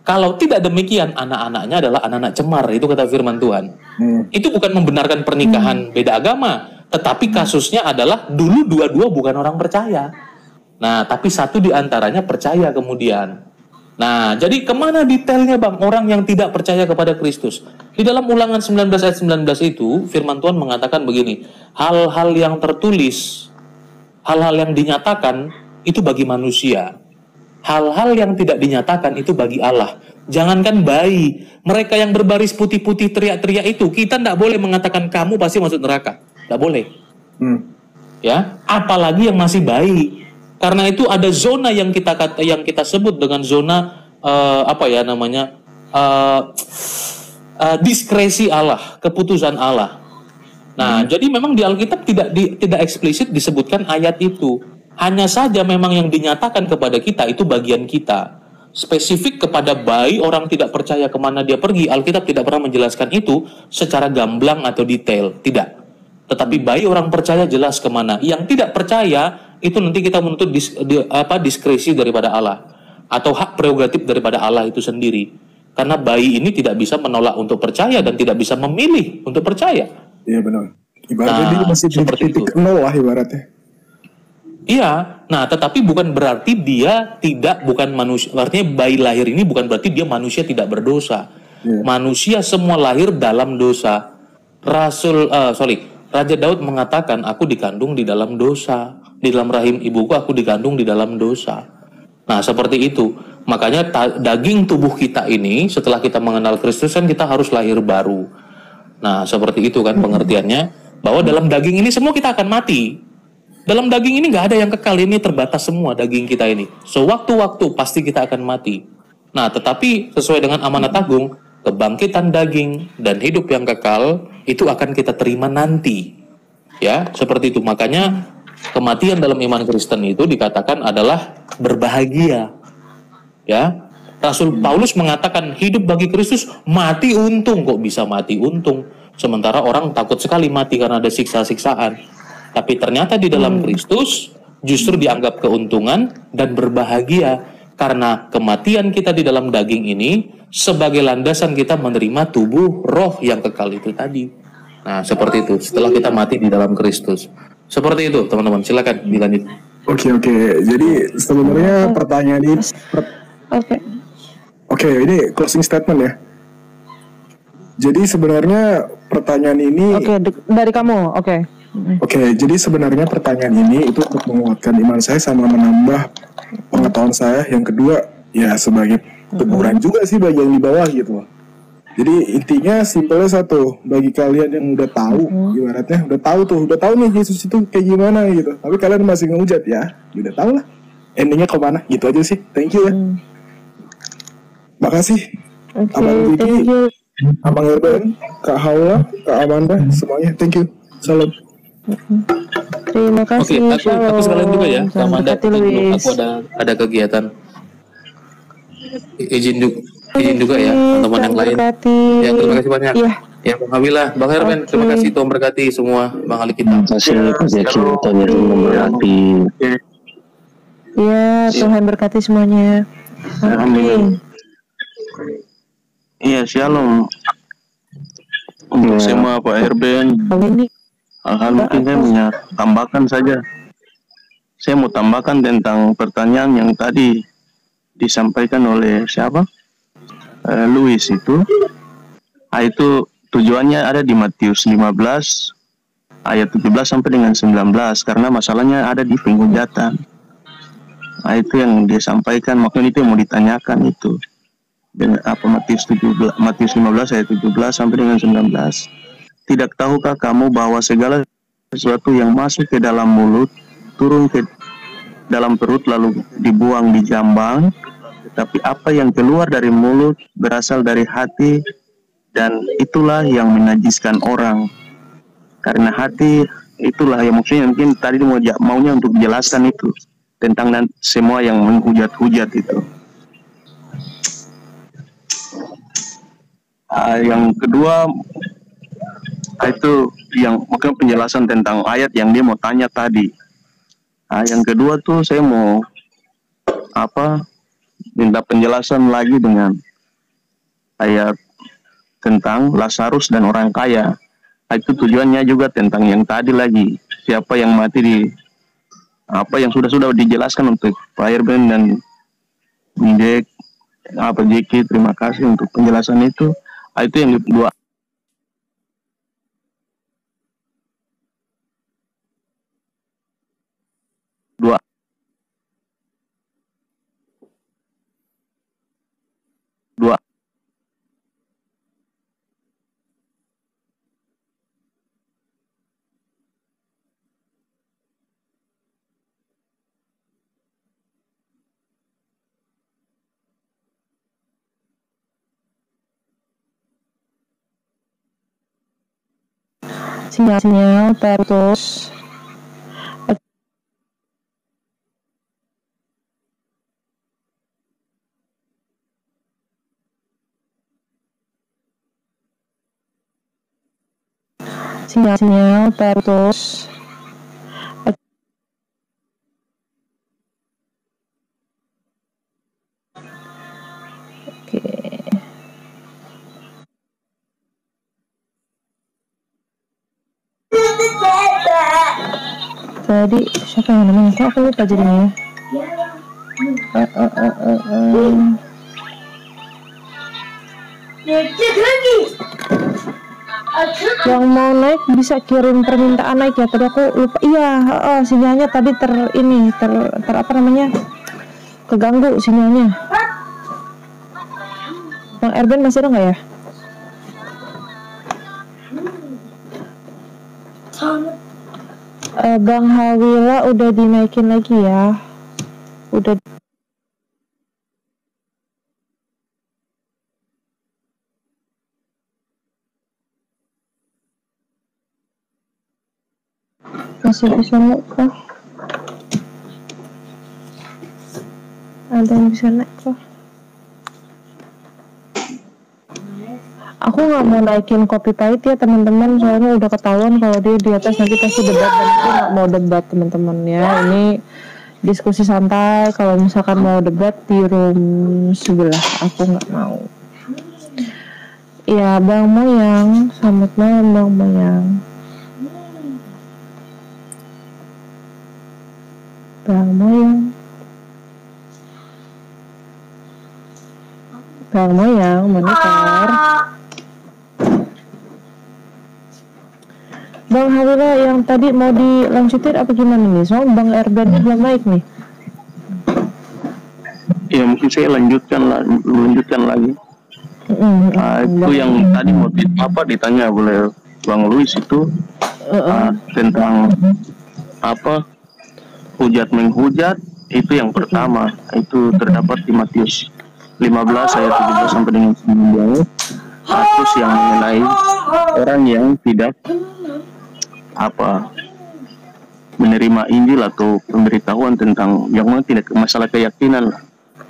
Kalau tidak demikian, anak-anaknya adalah anak-anak cemar, itu kata firman Tuhan. Itu bukan membenarkan pernikahan beda agama, tetapi kasusnya adalah dulu dua-dua bukan orang percaya. Nah, tapi satu di antaranya percaya kemudian. Nah, jadi kemana detailnya Bang, orang yang tidak percaya kepada Kristus? Di dalam Ulangan 19 ayat 19 itu, firman Tuhan mengatakan begini, hal-hal yang tertulis, hal-hal yang dinyatakan, itu bagi manusia. Hal-hal yang tidak dinyatakan itu bagi Allah. Jangankan bayi, mereka yang berbaris putih-putih teriak-teriak itu, kita tidak boleh mengatakan kamu pasti masuk neraka. Tidak boleh. Ya, apalagi yang masih bayi. Karena itu ada zona yang kita sebut dengan zona diskresi Allah, keputusan Allah. Nah, jadi memang di Alkitab tidak eksplisit disebutkan ayat itu. Hanya saja memang yang dinyatakan kepada kita itu bagian kita. Spesifik kepada bayi orang tidak percaya kemana dia pergi, Alkitab tidak pernah menjelaskan itu secara gamblang atau detail, tidak. Tetapi bayi orang percaya jelas kemana. Yang tidak percaya itu nanti kita menuntut diskresi daripada Allah atau hak prerogatif daripada Allah itu sendiri. Karena bayi ini tidak bisa menolak untuk percaya dan tidak bisa memilih untuk percaya. Iya benar. Ibaratnya dia masih di titik nol lah ibaratnya. Iya, nah tetapi bukan berarti dia bukan manusia. Artinya bayi lahir ini bukan berarti dia manusia tidak berdosa. Manusia semua lahir dalam dosa. Raja Daud mengatakan, aku dikandung di dalam dosa. Di dalam rahim ibuku aku dikandung di dalam dosa. Nah seperti itu. Makanya daging tubuh kita ini setelah kita mengenal Kristus kan kita harus lahir baru. Nah seperti itu kan pengertiannya. Bahwa dalam daging ini semua kita akan mati. Dalam daging ini nggak ada yang kekal, ini terbatas semua daging kita ini. Sewaktu-waktu pasti kita akan mati. Nah, tetapi sesuai dengan amanat agung, kebangkitan daging dan hidup yang kekal itu akan kita terima nanti. Ya, seperti itu. Makanya kematian dalam iman Kristen itu dikatakan adalah berbahagia. Ya, Rasul Paulus mengatakan hidup bagi Kristus, mati untung. Kok bisa mati untung? Sementara orang takut sekali mati karena ada siksa-siksaan. Tapi ternyata di dalam Kristus justru dianggap keuntungan dan berbahagia karena kematian kita di dalam daging ini sebagai landasan kita menerima tubuh roh yang kekal itu tadi. Nah, seperti itu. Setelah kita mati di dalam Kristus. Seperti itu, teman-teman. Silakan dilanjut. Oke. Jadi sebenarnya pertanyaan ini ini closing statement ya. Jadi sebenarnya pertanyaan ini dari kamu. Oke, jadi sebenarnya pertanyaan ini itu untuk menguatkan iman saya sama menambah pengetahuan saya. Yang kedua, ya sebagai teguran juga sih bagi yang di bawah gitu loh. Jadi intinya simpelnya satu, bagi kalian yang udah tahu, ibaratnya udah tahu nih Yesus itu kayak gimana gitu. Tapi kalian masih ngehujat ya udah tahu lah. Endingnya kemana? Gitu aja sih. Thank you ya. Makasih. Abang Vicky, Abang Erben, Kak Haula, Kak Amanda, semuanya. Thank you. Salam. Terima kasih. Aku sekalian juga ya, Amanda. Aku ada kegiatan. Izin juga ya, teman-teman yang lain. Ya, terima kasih banyak. Ya, Bang Habilah, Bang Herben, terima kasih. Tuhan berkati semua, Bang Ali kita. Terima kasih, Tuhan memberkati. Ya, Tuhan berkati semuanya. Amin. Iya, shalom. Untuk semua Pak Herben. Hal-hal mungkin saya punya tambahkan saja. Saya mau tambahkan tentang pertanyaan yang tadi disampaikan oleh siapa? Louis itu. Itu tujuannya ada di Matius 15 ayat 17 sampai dengan 19 karena masalahnya ada di penghujatan. Itu yang dia sampaikan, makanya itu yang mau ditanyakan itu. Dengan Matius 15 ayat 17 sampai dengan 19. Tidak tahukah kamu bahwa segala sesuatu yang masuk ke dalam mulut turun ke dalam perut lalu dibuang di jambang, tetapi apa yang keluar dari mulut berasal dari hati dan itulah yang menajiskan orang. Karena hati itulah yang maksudnya mungkin tadi maunya untuk jelaskan itu tentang semua yang menghujat-hujat itu. Yang kedua itu yang mungkin penjelasan tentang ayat yang dia mau tanya tadi. Yang kedua tuh saya mau minta penjelasan lagi dengan ayat tentang Lazarus dan orang kaya. Itu tujuannya juga tentang yang tadi lagi, siapa yang mati di apa yang sudah dijelaskan untuk Pak Irben dan Jack, Jeki. Terima kasih untuk penjelasan itu. Itu yang kedua. Sinyal terus. Sinyal terus. Oke. Tadi siapa yang namanya? Kok aku lupa jadinya? Yang mau naik bisa kirim permintaan naik ya. Tadi aku lupa. Iya, sinyalnya tadi ter apa namanya? Keganggu sinyalnya. Bang Erben masih ada nggak ya? Bang Hawila udah dinaikin lagi ya. Udah. Masih bisa naik kah? Ada yang bisa naik kah? Aku nggak mau naikin kopi pahit ya teman-teman, soalnya udah ketahuan kalau dia di atas nanti pasti debat, dan aku nggak mau debat teman-teman ya. Ini diskusi santai. Kalau misalkan mau debat di room sebelah, aku nggak mau. Ya Bang Moyang, selamat malam Bang Moyang. Bang Moyang. Bang Moyang, monitor. Bang Hawila yang tadi mau dilanjutin apa gimana nih? Soalnya Bang Erben belum naik nih. Ya mungkin saya lanjutkan lagi. Itu yang tadi mau ditanya oleh Bang Luis itu tentang hujat menghujat, itu yang pertama. Itu terdapat di Matius 15 ayat 17 sampai dengan 19. Terus yang mengenai orang yang tidak menerima Injil atau pemberitahuan tentang yang tidak masalah keyakinan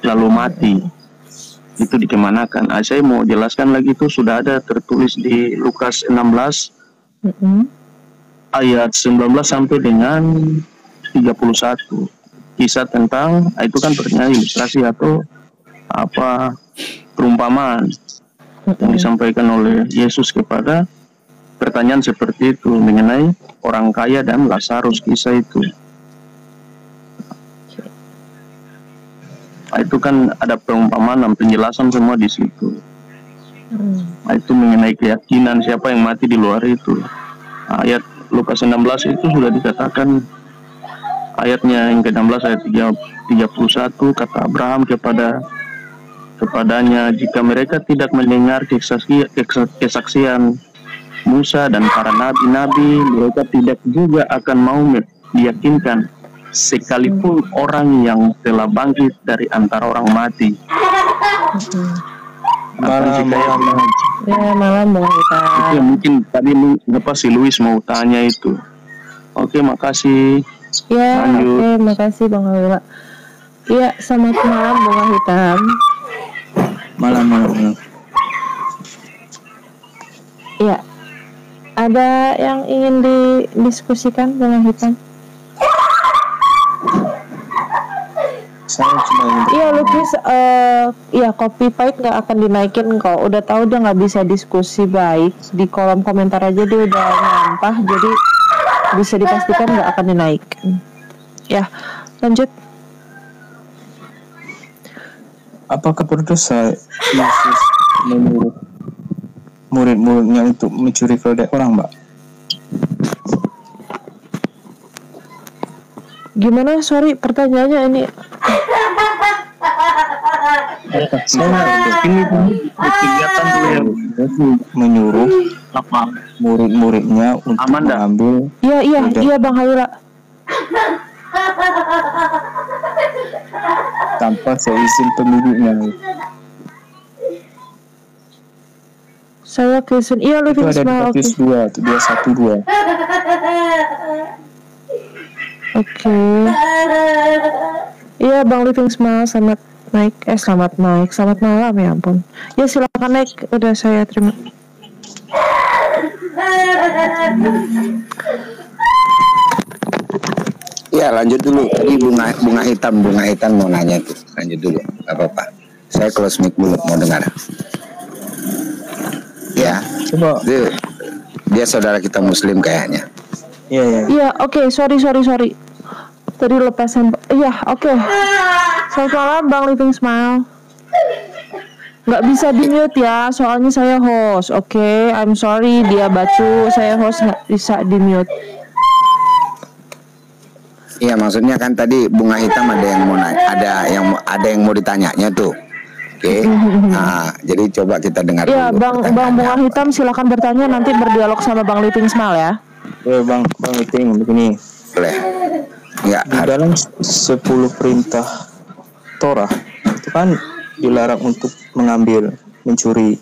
lalu mati, itu dikemanakan. Saya mau jelaskan lagi, itu sudah ada tertulis di Lukas 16 ayat 19 sampai dengan 31. Kisah tentang itu kan pertanyaan ilustrasi atau perumpamaan yang disampaikan oleh Yesus kepada pertanyaan seperti itu mengenai orang kaya dan Lazarus, kisah itu. Itu kan ada perumpamaan dan penjelasan semua di situ. Itu mengenai keyakinan siapa yang mati di luar itu. Ayat Lukas 16 itu sudah dikatakan, ayatnya yang ke-16 ayat 31, kata Abraham kepadanya, jika mereka tidak mendengar kesaksian Musa dan para nabi-nabi, mereka tidak juga akan mau diyakinkan, sekalipun orang yang telah bangkit dari antara orang mati. Malam Bang kita. Itu mungkin tadi si Luis mau tanya itu. Oke, makasih. Ya, oke, makasih Bang Hawila. Iya, selamat malam Bunga Hitam. Malam. Iya. Ada yang ingin didiskusikan Bunga Hitam? Saya cuma Iya, Lukis, ya kopi pahit nggak akan dinaikin kok. Udah tahu dia nggak bisa diskusi baik di kolom komentar aja dia udah nyampah, jadi bisa dipastikan nggak akan dinaikin. Ya, lanjut. Apakah berdosa Yesus menyuruh murid-muridnya untuk mencuri keledai orang, Mbak? Gimana? Sorry, pertanyaannya ini. Ini kegiatan menyuruh murid-muridnya untuk mengambil. Iya Bang Halira. Tanpa seizin pemiliknya. Saya Kristen. Iya, Itu Living ada di Smile. Matius 2:12. Oke. Iya, Bang Living Smile, selamat naik. Selamat malam, ya ampun. Ya silakan naik, udah saya terima. Ya lanjut dulu. Tadi bunga hitam mau nanya tuh. Lanjut dulu, gak apa-apa. Saya close mic dulu, mau dengar. Ya, Coba. Dia saudara kita Muslim kayaknya. Iya. Iya, oke, sorry. Tadi lepasan. Iya, oke. Selamat malam Bang Living Smile. Nggak bisa di mute ya, soalnya saya host. Oke, I'm sorry dia bacu, saya host nggak bisa di mute. Iya, maksudnya kan tadi bunga hitam ada yang mau ditanyanya tuh. Oke. Nah, jadi coba kita dengar Iya, dulu. Bang Bunga Hitam silakan bertanya, nanti berdialog sama Bang Living Smile ya. Bang Living begini. Boleh. Ya, Di dalam 10 perintah Torah itu kan dilarang untuk mengambil, mencuri.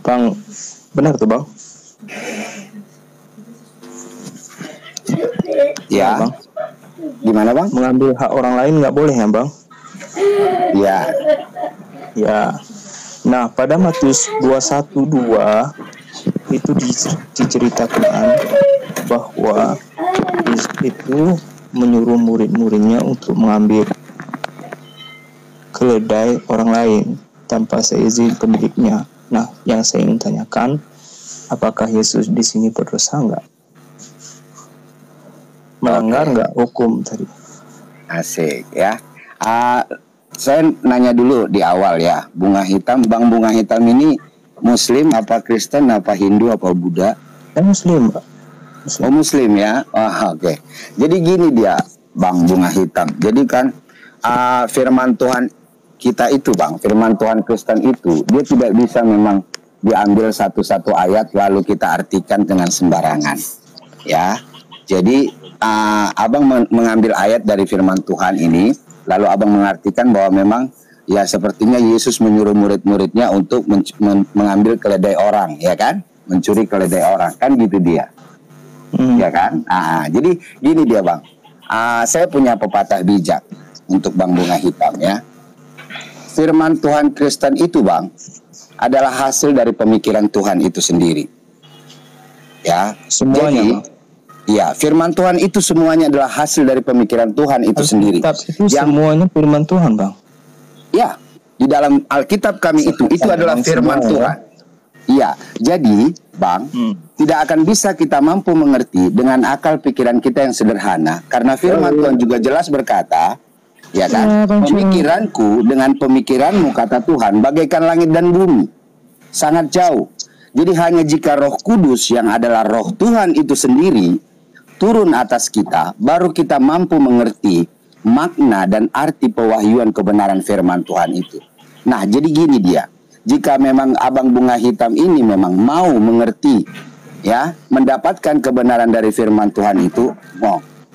Bang, benar tuh Bang? ya. Bang. Gimana Bang? Mengambil hak orang lain nggak boleh ya Bang? Ya. Ya. Nah, pada Matius 21:2 itu diceritakan bahwa Yesus itu menyuruh murid-muridnya untuk mengambil keledai orang lain tanpa seizin pemiliknya. Nah, yang saya ingin tanyakan, apakah Yesus di sini berdosa nggak? Melanggar nggak hukum tadi? Asik ya. Saya nanya dulu di awal ya, bunga hitam, Bang Bunga Hitam ini Muslim apa Kristen apa Hindu apa Buddha? Saya Muslim, Pak. Oh Muslim ya. Oke. Jadi gini dia, Bang Bunga Hitam. Jadi kan firman Tuhan kita itu, Bang, firman Tuhan Kristen itu dia tidak bisa memang diambil satu-satu ayat lalu kita artikan dengan sembarangan. Ya. Jadi Abang mengambil ayat dari firman Tuhan ini, lalu Abang mengartikan bahwa memang ya sepertinya Yesus menyuruh murid-muridnya untuk mengambil keledai orang, ya kan? Mencuri keledai orang, kan gitu dia. Ya kan? Jadi gini dia Bang, saya punya pepatah bijak untuk Bang Bunga Hitam ya. Firman Tuhan Kristen itu Bang adalah hasil dari pemikiran Tuhan itu sendiri. Ya, Semuanya, jadi, Bang. ya, firman Tuhan itu semuanya adalah hasil dari pemikiran Tuhan itu sendiri. Itu semuanya firman Tuhan, Bang. Ya, di dalam Alkitab kami itu adalah firman Tuhan. Iya, jadi Bang, tidak akan bisa kita mampu mengerti dengan akal pikiran kita yang sederhana, karena firman Tuhan juga jelas berkata, ya kan, pemikiranku dengan pemikiranmu kata Tuhan bagaikan langit dan bumi, sangat jauh. Jadi hanya jika Roh Kudus yang adalah Roh Tuhan itu sendiri turun atas kita, baru kita mampu mengerti makna dan arti pewahyuan kebenaran firman Tuhan itu. Nah, jadi gini dia. Jika memang Abang Bunga Hitam ini memang mau mengerti, ya, mendapatkan kebenaran dari firman Tuhan itu,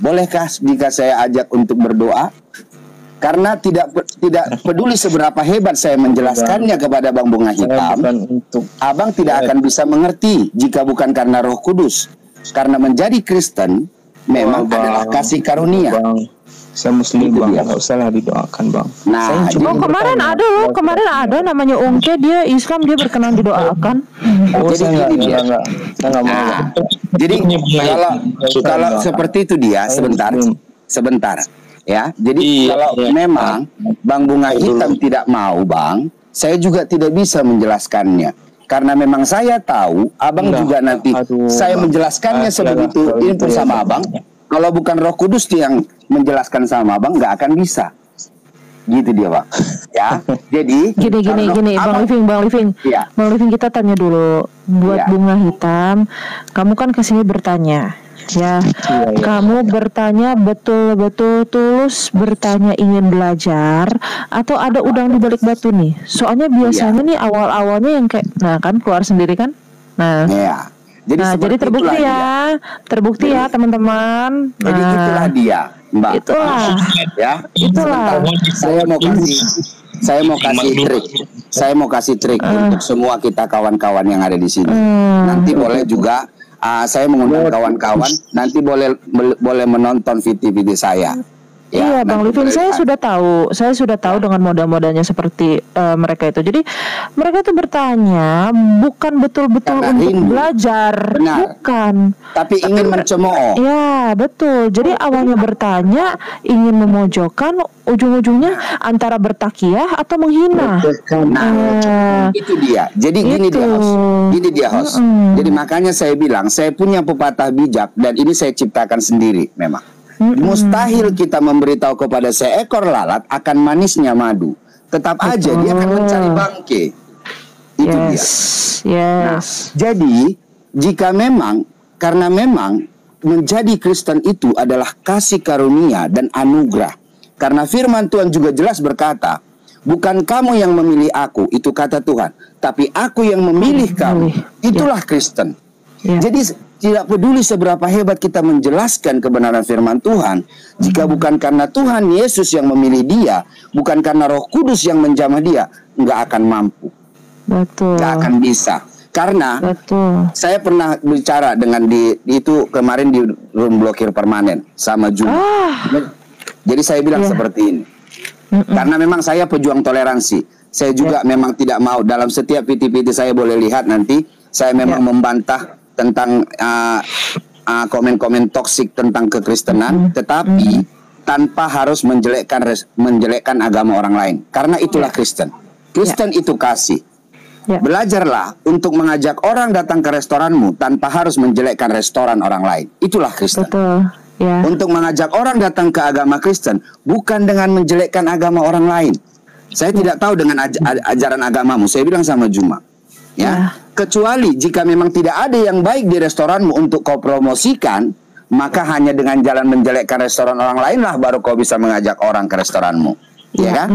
bolehkah jika saya ajak untuk berdoa? Karena tidak peduli seberapa hebat saya menjelaskannya kepada Bang Bunga Hitam, Abang tidak akan bisa mengerti jika bukan karena Roh Kudus. Karena menjadi Kristen memang adalah kasih karunia. Saya Muslim itu Bang, nggak usah lah didoakan Bang. Nah, kemarin ada namanya Ungke, dia Islam, dia berkenan didoakan. Jadi gini dia. Jadi kalau seperti itu dia, sebentar. Ya, jadi kalau memang Bang Bunga Hitam tidak mau, Bang, saya juga tidak bisa menjelaskannya. Karena memang saya tahu, Abang juga nanti saya menjelaskannya sebegitu ini bersama Abang. Kalau bukan Roh Kudus yang menjelaskan sama Abang, nggak akan bisa. Gitu dia, Bang. Ya, jadi gini, Bang Living, ya. Bang Living, kita tanya dulu buat Bunga Hitam. Kamu kan kesini bertanya. Ya, kamu bertanya betul-betul tulus bertanya ingin belajar atau ada udang di balik batu nih? Soalnya biasanya nih awal-awalnya yang kayak, nah kan keluar sendiri kan? Nah, jadi terbukti ya teman-teman. Jadi itulah dia, Mbak. Itulah. Saya mau kasih trik untuk semua kita kawan-kawan yang ada di sini. Nanti boleh juga. Saya mengundang kawan-kawan, nanti boleh menonton video saya. Iya, Bang Living, saya sudah tahu dengan moda-modanya seperti mereka itu. Jadi mereka itu bertanya bukan betul-betul untuk belajar, bukan. Tapi ingin mencemooh. Ya, betul. Jadi awalnya bertanya ingin memojokkan, ujung-ujungnya antara bertakiyah atau menghina. Itu dia. Jadi gini dia host. Jadi makanya saya bilang saya punya pepatah bijak dan ini saya ciptakan sendiri memang. Mustahil kita memberitahu kepada seekor lalat akan manisnya madu. Tetap aja dia akan mencari bangke. Itu dia. Nah, jadi jika memang karena memang menjadi Kristen itu adalah kasih karunia dan anugerah. Karena firman Tuhan juga jelas berkata, bukan kamu yang memilih aku, itu kata Tuhan, tapi aku yang memilih kamu. Itulah Kristen. Jadi tidak peduli seberapa hebat kita menjelaskan kebenaran firman Tuhan, jika bukan karena Tuhan Yesus yang memilih dia, bukan karena Roh Kudus yang menjamah dia, nggak akan mampu. Betul. Nggak akan bisa. Karena saya pernah bicara dengan itu kemarin di room blokir permanen sama Juma. Jadi saya bilang seperti ini. Karena memang saya pejuang toleransi. Saya juga memang tidak mau dalam setiap PT-PT saya boleh lihat nanti saya memang membantah tentang komen-komen toksik tentang kekristenan, tetapi tanpa harus menjelekkan agama orang lain. Karena itulah Kristen. Kristen itu kasih. Belajarlah untuk mengajak orang datang ke restoranmu tanpa harus menjelekkan restoran orang lain. Itulah Kristen. Untuk mengajak orang datang ke agama Kristen bukan dengan menjelekkan agama orang lain. Saya tidak tahu dengan ajaran agamamu. Saya bilang sama Juma, kecuali jika memang tidak ada yang baik di restoranmu untuk kau promosikan, maka hanya dengan jalan menjelekkan restoran orang lain lah baru kau bisa mengajak orang ke restoranmu. Ya kan?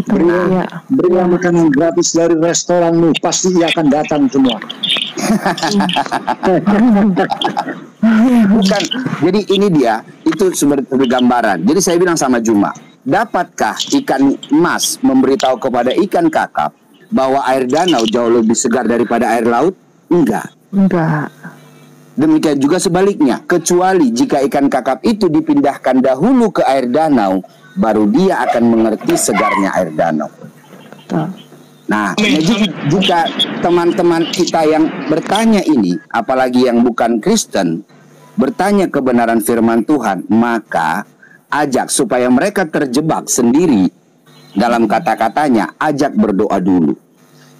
Berilah makanan gratis dari restoranmu, pasti ia akan datang semua. Bukan. Jadi ini dia, itu sebagai gambaran. Jadi saya bilang sama Juma, dapatkah ikan emas memberitahu kepada ikan kakap bahwa air danau jauh lebih segar daripada air laut? Enggak. Demikian juga sebaliknya, kecuali jika ikan kakap itu dipindahkan dahulu ke air danau, baru dia akan mengerti segarnya air danau. Nah, jika teman-teman kita yang bertanya ini, apalagi yang bukan Kristen, bertanya kebenaran firman Tuhan, maka ajak supaya mereka terjebak sendiri dalam kata-katanya, ajak berdoa dulu.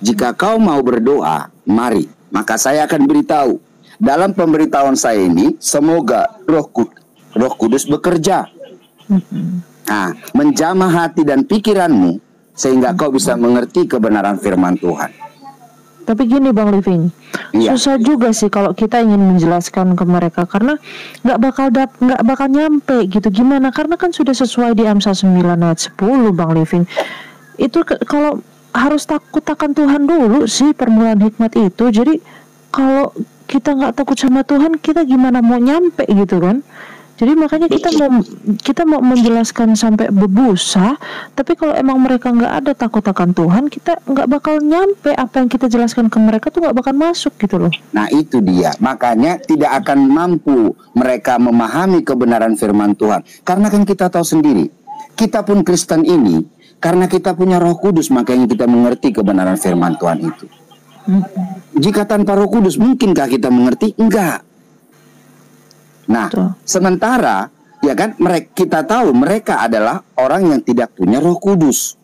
Jika kau mau berdoa, mari. Maka saya akan beritahu. Dalam pemberitahuan saya ini, semoga Roh Kudus bekerja. Nah, menjamah hati dan pikiranmu sehingga kau bisa mengerti kebenaran firman Tuhan. Tapi gini Bang Living, susah juga sih kalau kita ingin menjelaskan ke mereka karena nggak bakal nyampe gitu. Gimana? Karena kan sudah sesuai di Amsal 9 ayat 10 Bang Living. Itu kalau harus takut akan Tuhan dulu sih permulaan hikmat itu. Jadi kalau kita nggak takut sama Tuhan, kita gimana mau nyampe gitu kan? Jadi makanya kita mau menjelaskan sampai berbusa, tapi kalau emang mereka nggak ada takut akan Tuhan, kita nggak bakal nyampe apa yang kita jelaskan ke mereka tuh nggak bakal masuk gitu loh. Nah itu dia, makanya tidak akan mampu mereka memahami kebenaran firman Tuhan. Karena kan kita tahu sendiri, kita pun Kristen ini, karena kita punya Roh Kudus, makanya kita mengerti kebenaran firman Tuhan itu. Jika tanpa Roh Kudus, mungkinkah kita mengerti? Enggak. Nah, sementara Ya kan? Kita tahu mereka adalah orang yang tidak punya Roh Kudus.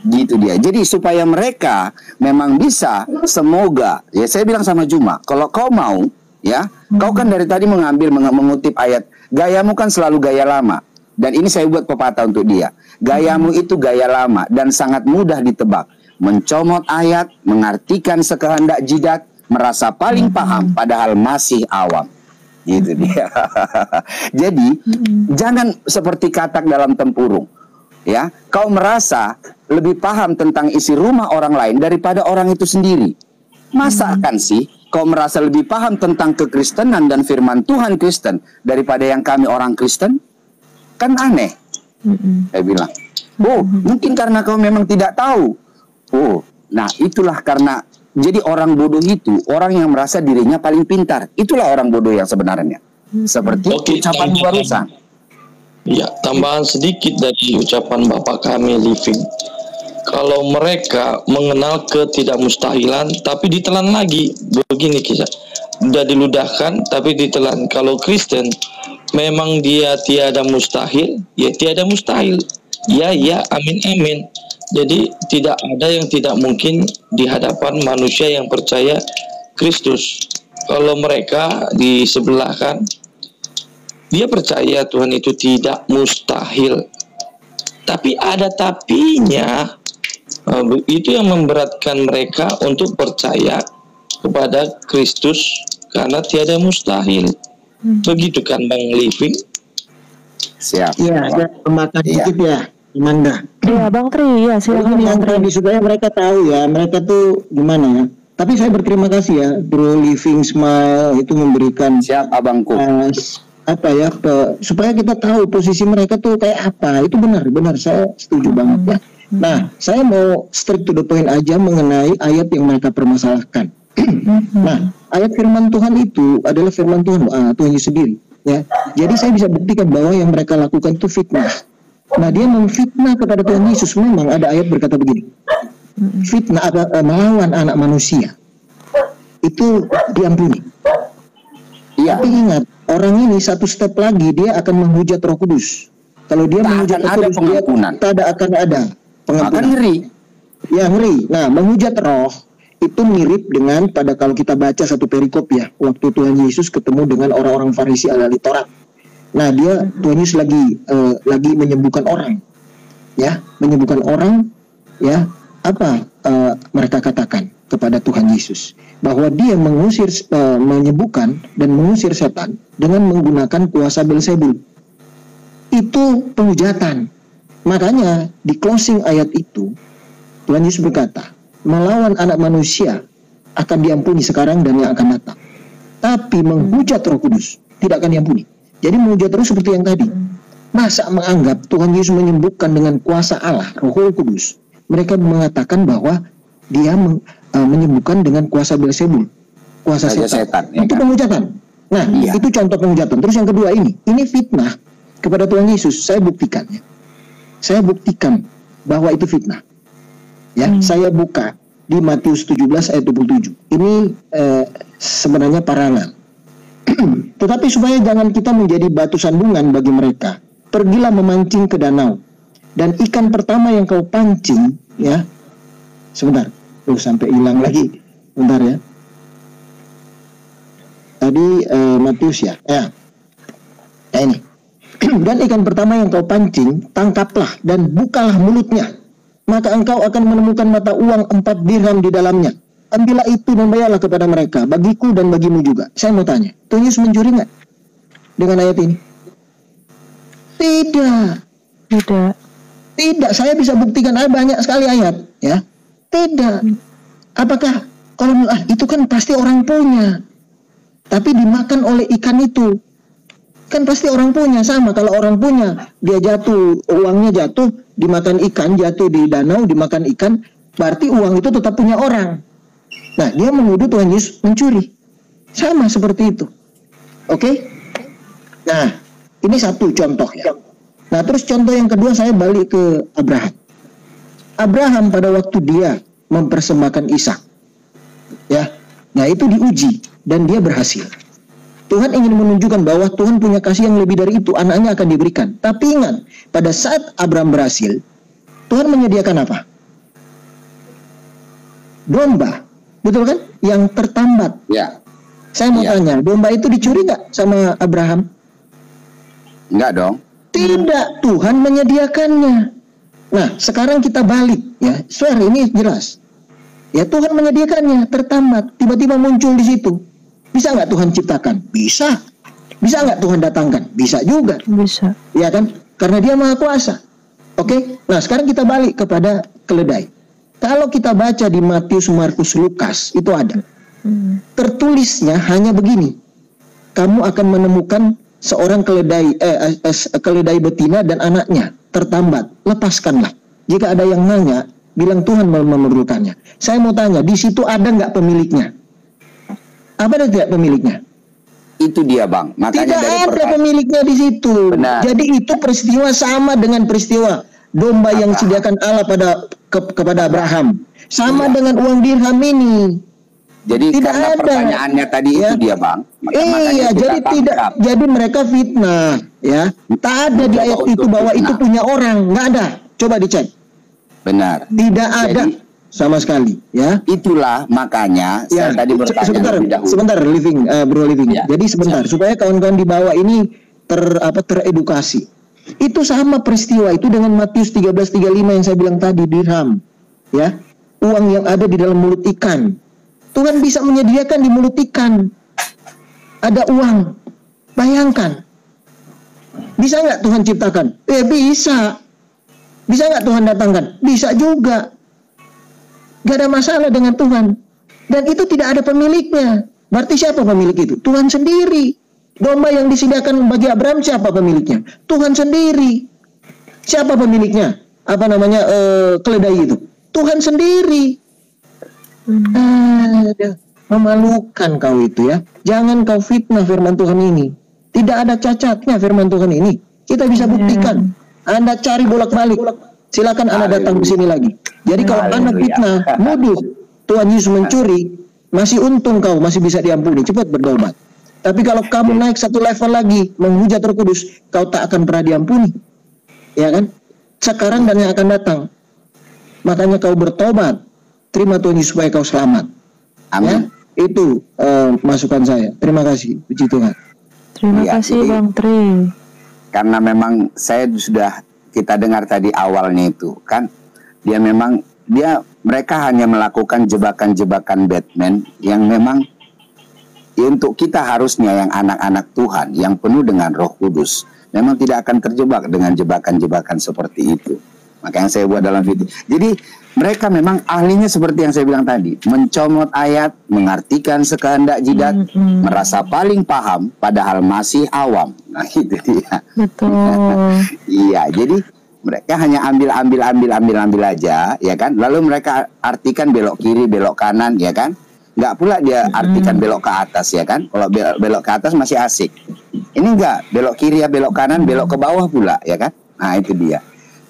Gitu dia. Jadi supaya mereka memang bisa, semoga, ya saya bilang sama Juma, kalau kau mau, ya, kau kan dari tadi mengutip ayat, gayamu kan selalu gaya lama. Dan ini saya buat pepatah untuk dia. Gayamu itu gaya lama dan sangat mudah ditebak. Mencomot ayat, mengartikan sekehendak jidat, merasa paling paham padahal masih awam. Gitu dia. Jadi jangan seperti katak dalam tempurung. Ya, kau merasa lebih paham tentang isi rumah orang lain daripada orang itu sendiri. Masa akan sih kau merasa lebih paham tentang kekristenan dan firman Tuhan Kristen daripada yang kami orang Kristen? Kan aneh. Saya bilang, oh mungkin karena kau memang tidak tahu. Oh, nah itulah karena jadi orang bodoh itu orang yang merasa dirinya paling pintar. Itulah orang bodoh yang sebenarnya. Seperti ucapan barusan. Ya, tambahan sedikit dari ucapan Bapak kami Living. Kalau mereka mengenal ketidakmustahilan tapi ditelan lagi, begini kisah. Sudah diludahkan tapi ditelan. Kalau Kristen memang dia tiada mustahil, ya tiada mustahil. Ya, amin, amin. Jadi tidak ada yang tidak mungkin di hadapan manusia yang percaya Kristus. Kalau mereka di sebelah kan, dia percaya Tuhan itu tidak mustahil. Tapi ada tapinya. Itu yang memberatkan mereka untuk percaya kepada Kristus karena tiada mustahil. Begitu kan Bang Living? Siap. Iya, ada pemakan dikit ya, Amanda. Iya Bang Tri, ya silakan Bang Tri. Supaya mereka tahu ya, mereka tuh gimana ya. Tapi saya berterima kasih ya, Bro Living Smile itu memberikan siap abangku. Supaya kita tahu posisi mereka tuh kayak apa. Itu benar saya setuju banget ya. Nah, saya mau straight to the point aja mengenai ayat yang mereka permasalahkan. Nah, ayat firman Tuhan itu adalah firman Tuhan, Tuhan Yesus sendiri. Ya, jadi saya bisa buktikan bahwa yang mereka lakukan itu fitnah. Nah, dia memfitnah kepada Tuhan Yesus. Memang ada ayat berkata begini, fitnah melawan anak manusia itu diampuni. Iya. Tapi ingat, orang ini satu step lagi dia akan menghujat Roh Kudus. Kalau dia menghujat Roh Kudus, dia tidak akan ada pengampunan. Akan ngeri. Ya ngeri. Nah, menghujat Roh itu mirip dengan pada kalau kita baca satu perikop ya, waktu Tuhan Yesus ketemu dengan orang-orang Farisi ahli Taurat. Nah, Tuhan Yesus lagi menyembuhkan orang. Ya, menyembuhkan orang ya. Apa mereka katakan kepada Tuhan Yesus? Bahwa dia menyembuhkan dan mengusir setan dengan menggunakan kuasa Beelzebul. Itu penghujatan. Makanya di closing ayat itu Tuhan Yesus berkata, melawan anak manusia akan diampuni sekarang dan yang akan datang. Tapi menghujat Roh Kudus tidak akan diampuni. Jadi menghujat terus seperti yang tadi. Masa menganggap Tuhan Yesus menyembuhkan dengan kuasa Allah, Roh Kudus. Mereka mengatakan bahwa dia menyembuhkan dengan kuasa Beelzebul, kuasa setan. Itu penghujatan. Nah, itu contoh penghujatan. Terus yang kedua ini fitnah kepada Tuhan Yesus. Saya buktikan ya. Saya buktikan bahwa itu fitnah. Ya, saya buka di Matius 17 ayat 27. Ini sebenarnya parangan. Tetapi supaya jangan kita menjadi batu sandungan bagi mereka, pergilah memancing ke danau. Dan ikan pertama yang kau pancing, ya, sebentar, sampai hilang lagi, bentar ya. Tadi Matius ya, ini. Dan ikan pertama yang kau pancing, tangkaplah dan bukalah mulutnya. Maka engkau akan menemukan mata uang 4 dirham di dalamnya. Ambillah itu dan bayarlah kepada mereka, bagiku dan bagimu juga. Saya mau tanya, Tuhan Yesus mencuri nggak dengan ayat ini? Tidak, saya bisa buktikan banyak sekali ayat, ya. Tidak. Apakah kalau itu kan pasti orang punya, tapi dimakan oleh ikan itu, kan pasti orang punya. Sama kalau orang punya, dia jatuh, uangnya jatuh, dimakan ikan, jatuh di danau, dimakan ikan, berarti uang itu tetap punya orang. Nah, dia menuduh Tuhan Yesus mencuri, sama seperti itu. Oke? Nah, ini satu contoh ya. Nah, terus contoh yang kedua saya balik ke Abraham. Abraham pada waktu dia mempersembahkan Ishak, ya, nah itu diuji dan dia berhasil. Tuhan ingin menunjukkan bahwa Tuhan punya kasih yang lebih dari itu, anaknya akan diberikan. Tapi ingat, pada saat Abraham berhasil, Tuhan menyediakan apa? Domba, betul kan? Yang tertambat. Ya. Saya mau tanya, domba itu dicuri nggak sama Abraham? Enggak dong. Tidak, Tuhan menyediakannya. Nah, sekarang kita balik ya. Swear ini jelas. Ya, Tuhan menyediakannya, tertambat, tiba-tiba muncul di situ. Bisa nggak Tuhan ciptakan? Bisa. Bisa nggak Tuhan datangkan? Bisa juga. Bisa. Ya kan? Karena Dia Maha Kuasa. Oke? Nah, sekarang kita balik kepada keledai. Kalau kita baca di Matius, Markus, Lukas, itu ada. Tertulisnya hanya begini. Kamu akan menemukan seorang keledai betina dan anaknya tertambat. Lepaskanlah. Jika ada yang nanya, bilang Tuhan memerlukannya. Saya mau tanya, di situ ada nggak pemiliknya? Apa ada tidak pemiliknya? Itu dia, Bang. Makanya tidak dari ada pemiliknya di situ. Benar. Jadi itu peristiwa sama dengan peristiwa domba yang disediakan Allah kepada Abraham. Sama dengan uang dirham ini. Jadi tidak karena ada. Pertanyaannya tadi itu dia, Bang. Iya, jadi jadi mereka fitnah, ya. Tak ada di ayat itu bahwa itu punya orang, nggak ada. Coba dicek. Benar. Tidak ada sama sekali, ya. Itulah makanya saya tadi bertanya sebentar, Bro Living. Ya. Jadi sebentar supaya kawan-kawan di bawah ini teredukasi. Itu sama peristiwa itu dengan Matius 13:35 yang saya bilang tadi, dirham, ya. Uang yang ada di dalam mulut ikan. Tuhan bisa menyediakan di mulut ikan. Ada uang. Bayangkan. Bisa nggak Tuhan ciptakan? Bisa. Bisa nggak Tuhan datangkan? Bisa juga. Gak ada masalah dengan Tuhan. Dan itu tidak ada pemiliknya. Berarti siapa pemilik itu? Tuhan sendiri. Domba yang disediakan bagi Abraham, siapa pemiliknya? Tuhan sendiri. Siapa pemiliknya? Apa namanya keledai itu? Tuhan sendiri. Memalukan kau itu ya. Jangan kau fitnah firman Tuhan ini. Tidak ada cacatnya firman Tuhan ini. Kita bisa buktikan. Anda cari bolak-balik. Silakan Anda datang ke sini lagi. Jadi kalau Anda fitnah, nuduh Tuhan Yesus mencuri, masih untung kau masih bisa diampuni. Cepat bertobat. Tapi kalau kamu naik satu level lagi, menghujat Roh Kudus, kau tak akan pernah diampuni. Ya kan? Sekarang dan yang akan datang. Makanya kau bertobat. Terima Tuhan Yesus supaya kau selamat. Amin. Ya? Itu masukan saya. Terima kasih. Puji Tuhan. Terima kasih Bang Tri. Karena memang saya sudah kita dengar tadi awalnya itu kan, mereka hanya melakukan jebakan-jebakan Batman yang memang untuk kita harusnya yang anak-anak Tuhan yang penuh dengan Roh Kudus memang tidak akan terjebak dengan jebakan-jebakan seperti itu. Makanya saya buat dalam video. Jadi mereka memang ahlinya seperti yang saya bilang tadi, mencomot ayat, mengartikan sekehendak jidat, merasa paling paham padahal masih awam. Nah itu dia. Betul. Iya, jadi mereka hanya ambil aja, ya kan? Lalu mereka artikan belok kiri, belok kanan, ya kan? Nggak pula dia artikan belok ke atas, ya kan? Kalau belok ke atas masih asik. Ini enggak, belok kiri ya belok kanan, belok ke bawah pula, ya kan? Nah itu dia.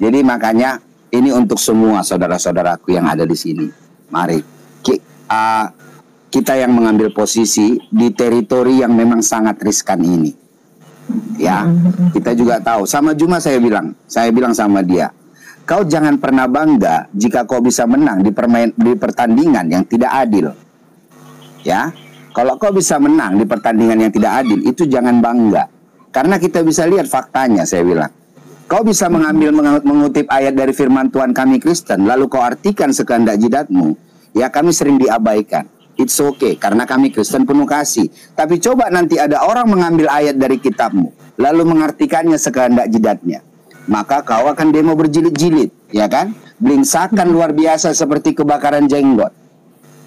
Jadi makanya ini untuk semua saudara-saudaraku yang ada di sini. Mari kita yang mengambil posisi di teritori yang memang sangat riskan ini. Ya, kita juga tahu. Sama Juma saya bilang sama dia, kau jangan pernah bangga jika kau bisa menang di pertandingan yang tidak adil. Ya, kalau kau bisa menang di pertandingan yang tidak adil, itu jangan bangga. Karena kita bisa lihat faktanya, saya bilang. Kau bisa mengutip ayat dari firman Tuhan kami Kristen, lalu kau artikan sekehendak jidatmu, ya kami sering diabaikan. It's okay, karena kami Kristen penuh kasih. Tapi coba nanti ada orang mengambil ayat dari kitabmu, lalu mengartikannya sekehendak jidatnya. Maka kau akan demo berjilid-jilid, ya kan? Belingsakan luar biasa seperti kebakaran jenggot.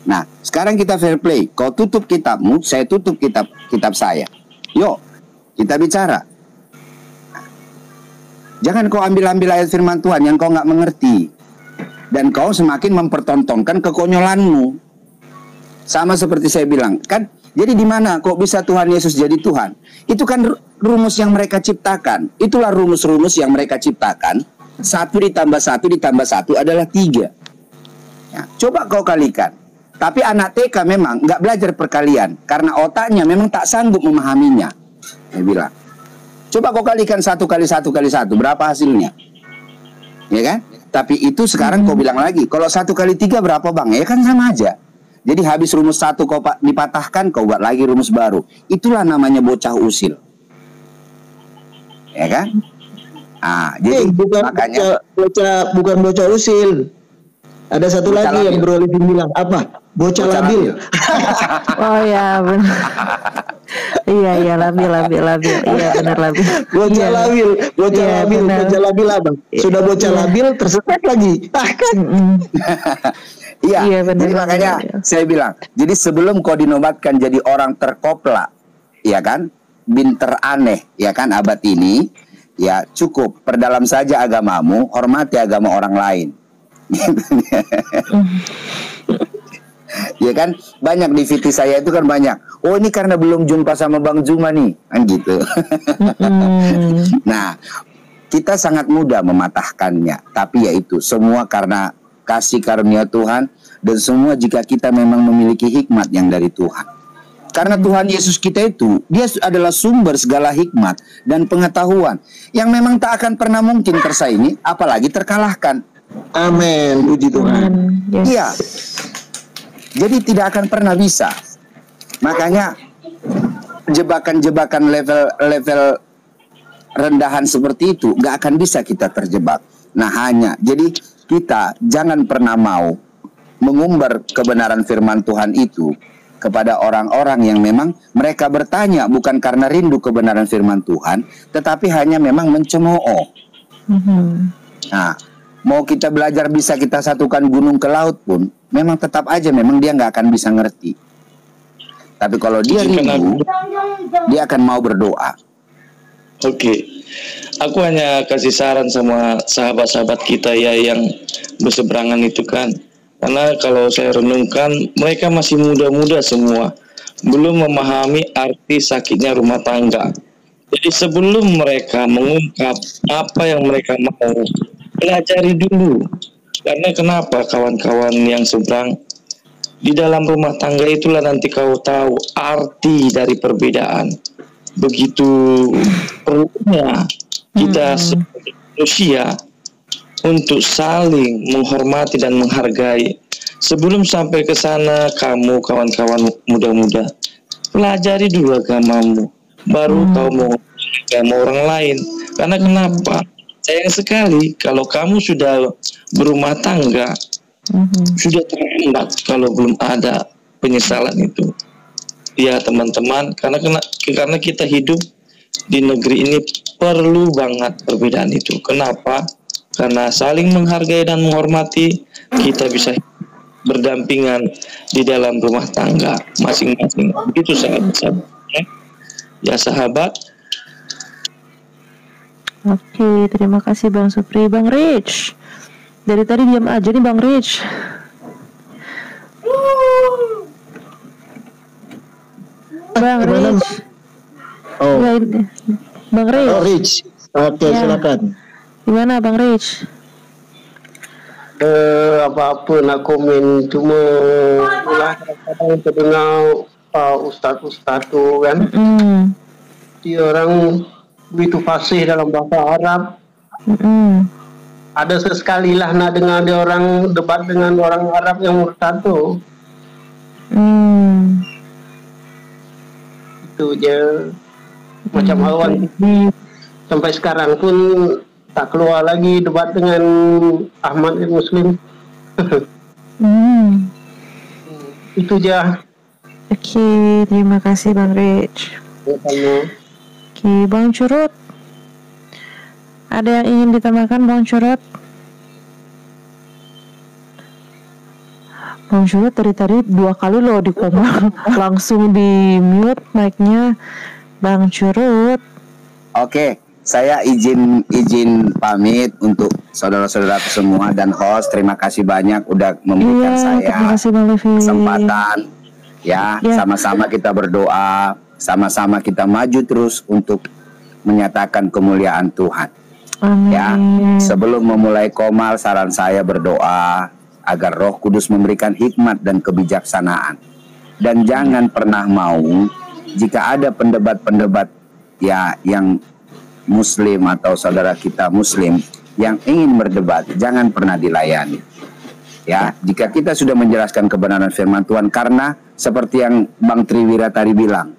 Nah, sekarang kita fair play. Kau tutup kitabmu, saya tutup kitab saya. Yuk, kita bicara. Jangan kau ambil-ambil ayat firman Tuhan yang kau nggak mengerti. Dan kau semakin mempertontonkan kekonyolanmu. Sama seperti saya bilang, kan? Jadi di mana kok bisa Tuhan Yesus jadi Tuhan? Itu kan rumus yang mereka ciptakan. Itulah rumus-rumus yang mereka ciptakan. 1 ditambah 1 ditambah 1 adalah 3. Ya, coba kau kalikan. Tapi anak TK memang nggak belajar perkalian karena otaknya memang tak sanggup memahaminya. Dia bilang, coba kau kalikan 1 kali 1 kali 1, berapa hasilnya? Ya kan? Tapi itu sekarang kau bilang lagi, kalau 1 kali 3 berapa bang? Ya kan sama aja. Jadi habis rumus 1 kau dipatahkan, kau buat lagi rumus baru. Itulah namanya bocah usil. Ya kan? Jadi makanya bukan bocah usil. Ada satu bocah lagi labil. yang Bro Livin bilang apa? Bocah labil. Oh ya benar. Iya labil. Iya benar labil. Bocah labil, bocah Iya, labil, benar. bocah labil apa? Sudah bocah labil tersesat lagi. Kan? Iya, Iya, benar, jadi makanya benar. saya bilang, jadi sebelum kau dinobatkan jadi orang terkoplak, ya kan, binter aneh, ya kan, abad ini, ya cukup, perdalam saja agamamu, hormati agama orang lain. Ya kan, banyak di VT saya itu kan banyak. Oh ini karena belum jumpa sama Bang Zuma nih, kan gitu. Nah, kita sangat mudah mematahkannya, tapi yaitu semua karena kasih karunia Tuhan, dan semua jika kita memang memiliki hikmat yang dari Tuhan. Karena Tuhan Yesus kita itu, dia adalah sumber segala hikmat dan pengetahuan yang memang tak akan pernah mungkin tersaingi, apalagi terkalahkan. Amin, puji Tuhan. Yes. Iya. Jadi tidak akan pernah bisa. Makanya jebakan-jebakan level rendahan seperti itu gak akan bisa kita terjebak. Nah jadi kita jangan pernah mau mengumbar kebenaran firman Tuhan itu kepada orang-orang yang memang mereka bertanya bukan karena rindu kebenaran firman Tuhan, tetapi hanya memang mencemooh. Nah, mau kita belajar bisa kita satukan gunung ke laut pun, memang tetap aja memang dia nggak akan bisa ngerti. Tapi kalau dia rindu, dia akan mau berdoa. Oke. Aku hanya kasih saran sama sahabat-sahabat kita ya yang berseberangan itu kan. Karena kalau saya renungkan, mereka masih muda-muda semua, belum memahami arti sakitnya rumah tangga. Jadi sebelum mereka mengungkap apa yang mereka mau, pelajari dulu. Karena kenapa kawan-kawan yang seberang, di dalam rumah tangga itulah nanti kau tahu arti dari perbedaan. Begitu perlunya kita sebagai manusia untuk saling menghormati dan menghargai. Sebelum sampai ke sana, kamu kawan-kawan muda-muda, pelajari dulu agamamu, baru kau mau agama orang lain. Karena kenapa? Sayang sekali kalau kamu sudah berumah tangga, sudah terlambat kalau belum ada penyesalan itu. Ya teman-teman, karena kita hidup di negeri ini perlu banget perbedaan itu. Kenapa? Karena saling menghargai dan menghormati, kita bisa berdampingan di dalam rumah tangga masing-masing. Begitu sahabat-sahabat. Ya sahabat. Oke, terima kasih Bang Supri. Bang Rich, dari tadi diam aja nih Bang Rich. Bang Rich. Oh, Ya, Bang Rich. oh Rich. Oke, Ya. silakan. Gimana Bang Rich? Apa-apa nak komen, cuma itulah kadang-kadang terdengar ustaz-ustaz tu kan, dia orang begitu fasih dalam bahasa Arab. Ada sesekali lah nak dengar dia orang debat dengan orang Arab yang murtad tu. Itu je. Macam Awan TV sampai sekarang pun tak keluar lagi debat dengan Ahmad Muslim. Itu je. Oke, terima kasih Bang Rich. Oke, Bang Curut, ada yang ingin ditambahkan Bang Curut? Bang Curut dari tadi 2 kali loh di koma, langsung di mute mic-nya Bang Curut. Oke, saya izin pamit untuk saudara-saudaraku semua dan host. Terima kasih banyak udah memberikan Terima saya kasih Bang Levi. kesempatan. Ya, sama-sama kita berdoa, sama-sama kita maju terus untuk menyatakan kemuliaan Tuhan. Amin. Ya, sebelum memulai komal, saran saya berdoa. agar Roh Kudus memberikan hikmat dan kebijaksanaan. Dan jangan pernah mau jika ada pendebat-pendebat ya yang Muslim atau saudara kita Muslim yang ingin berdebat, jangan pernah dilayani. Ya, jika kita sudah menjelaskan kebenaran firman Tuhan, karena seperti yang Bang Triwira tadi bilang,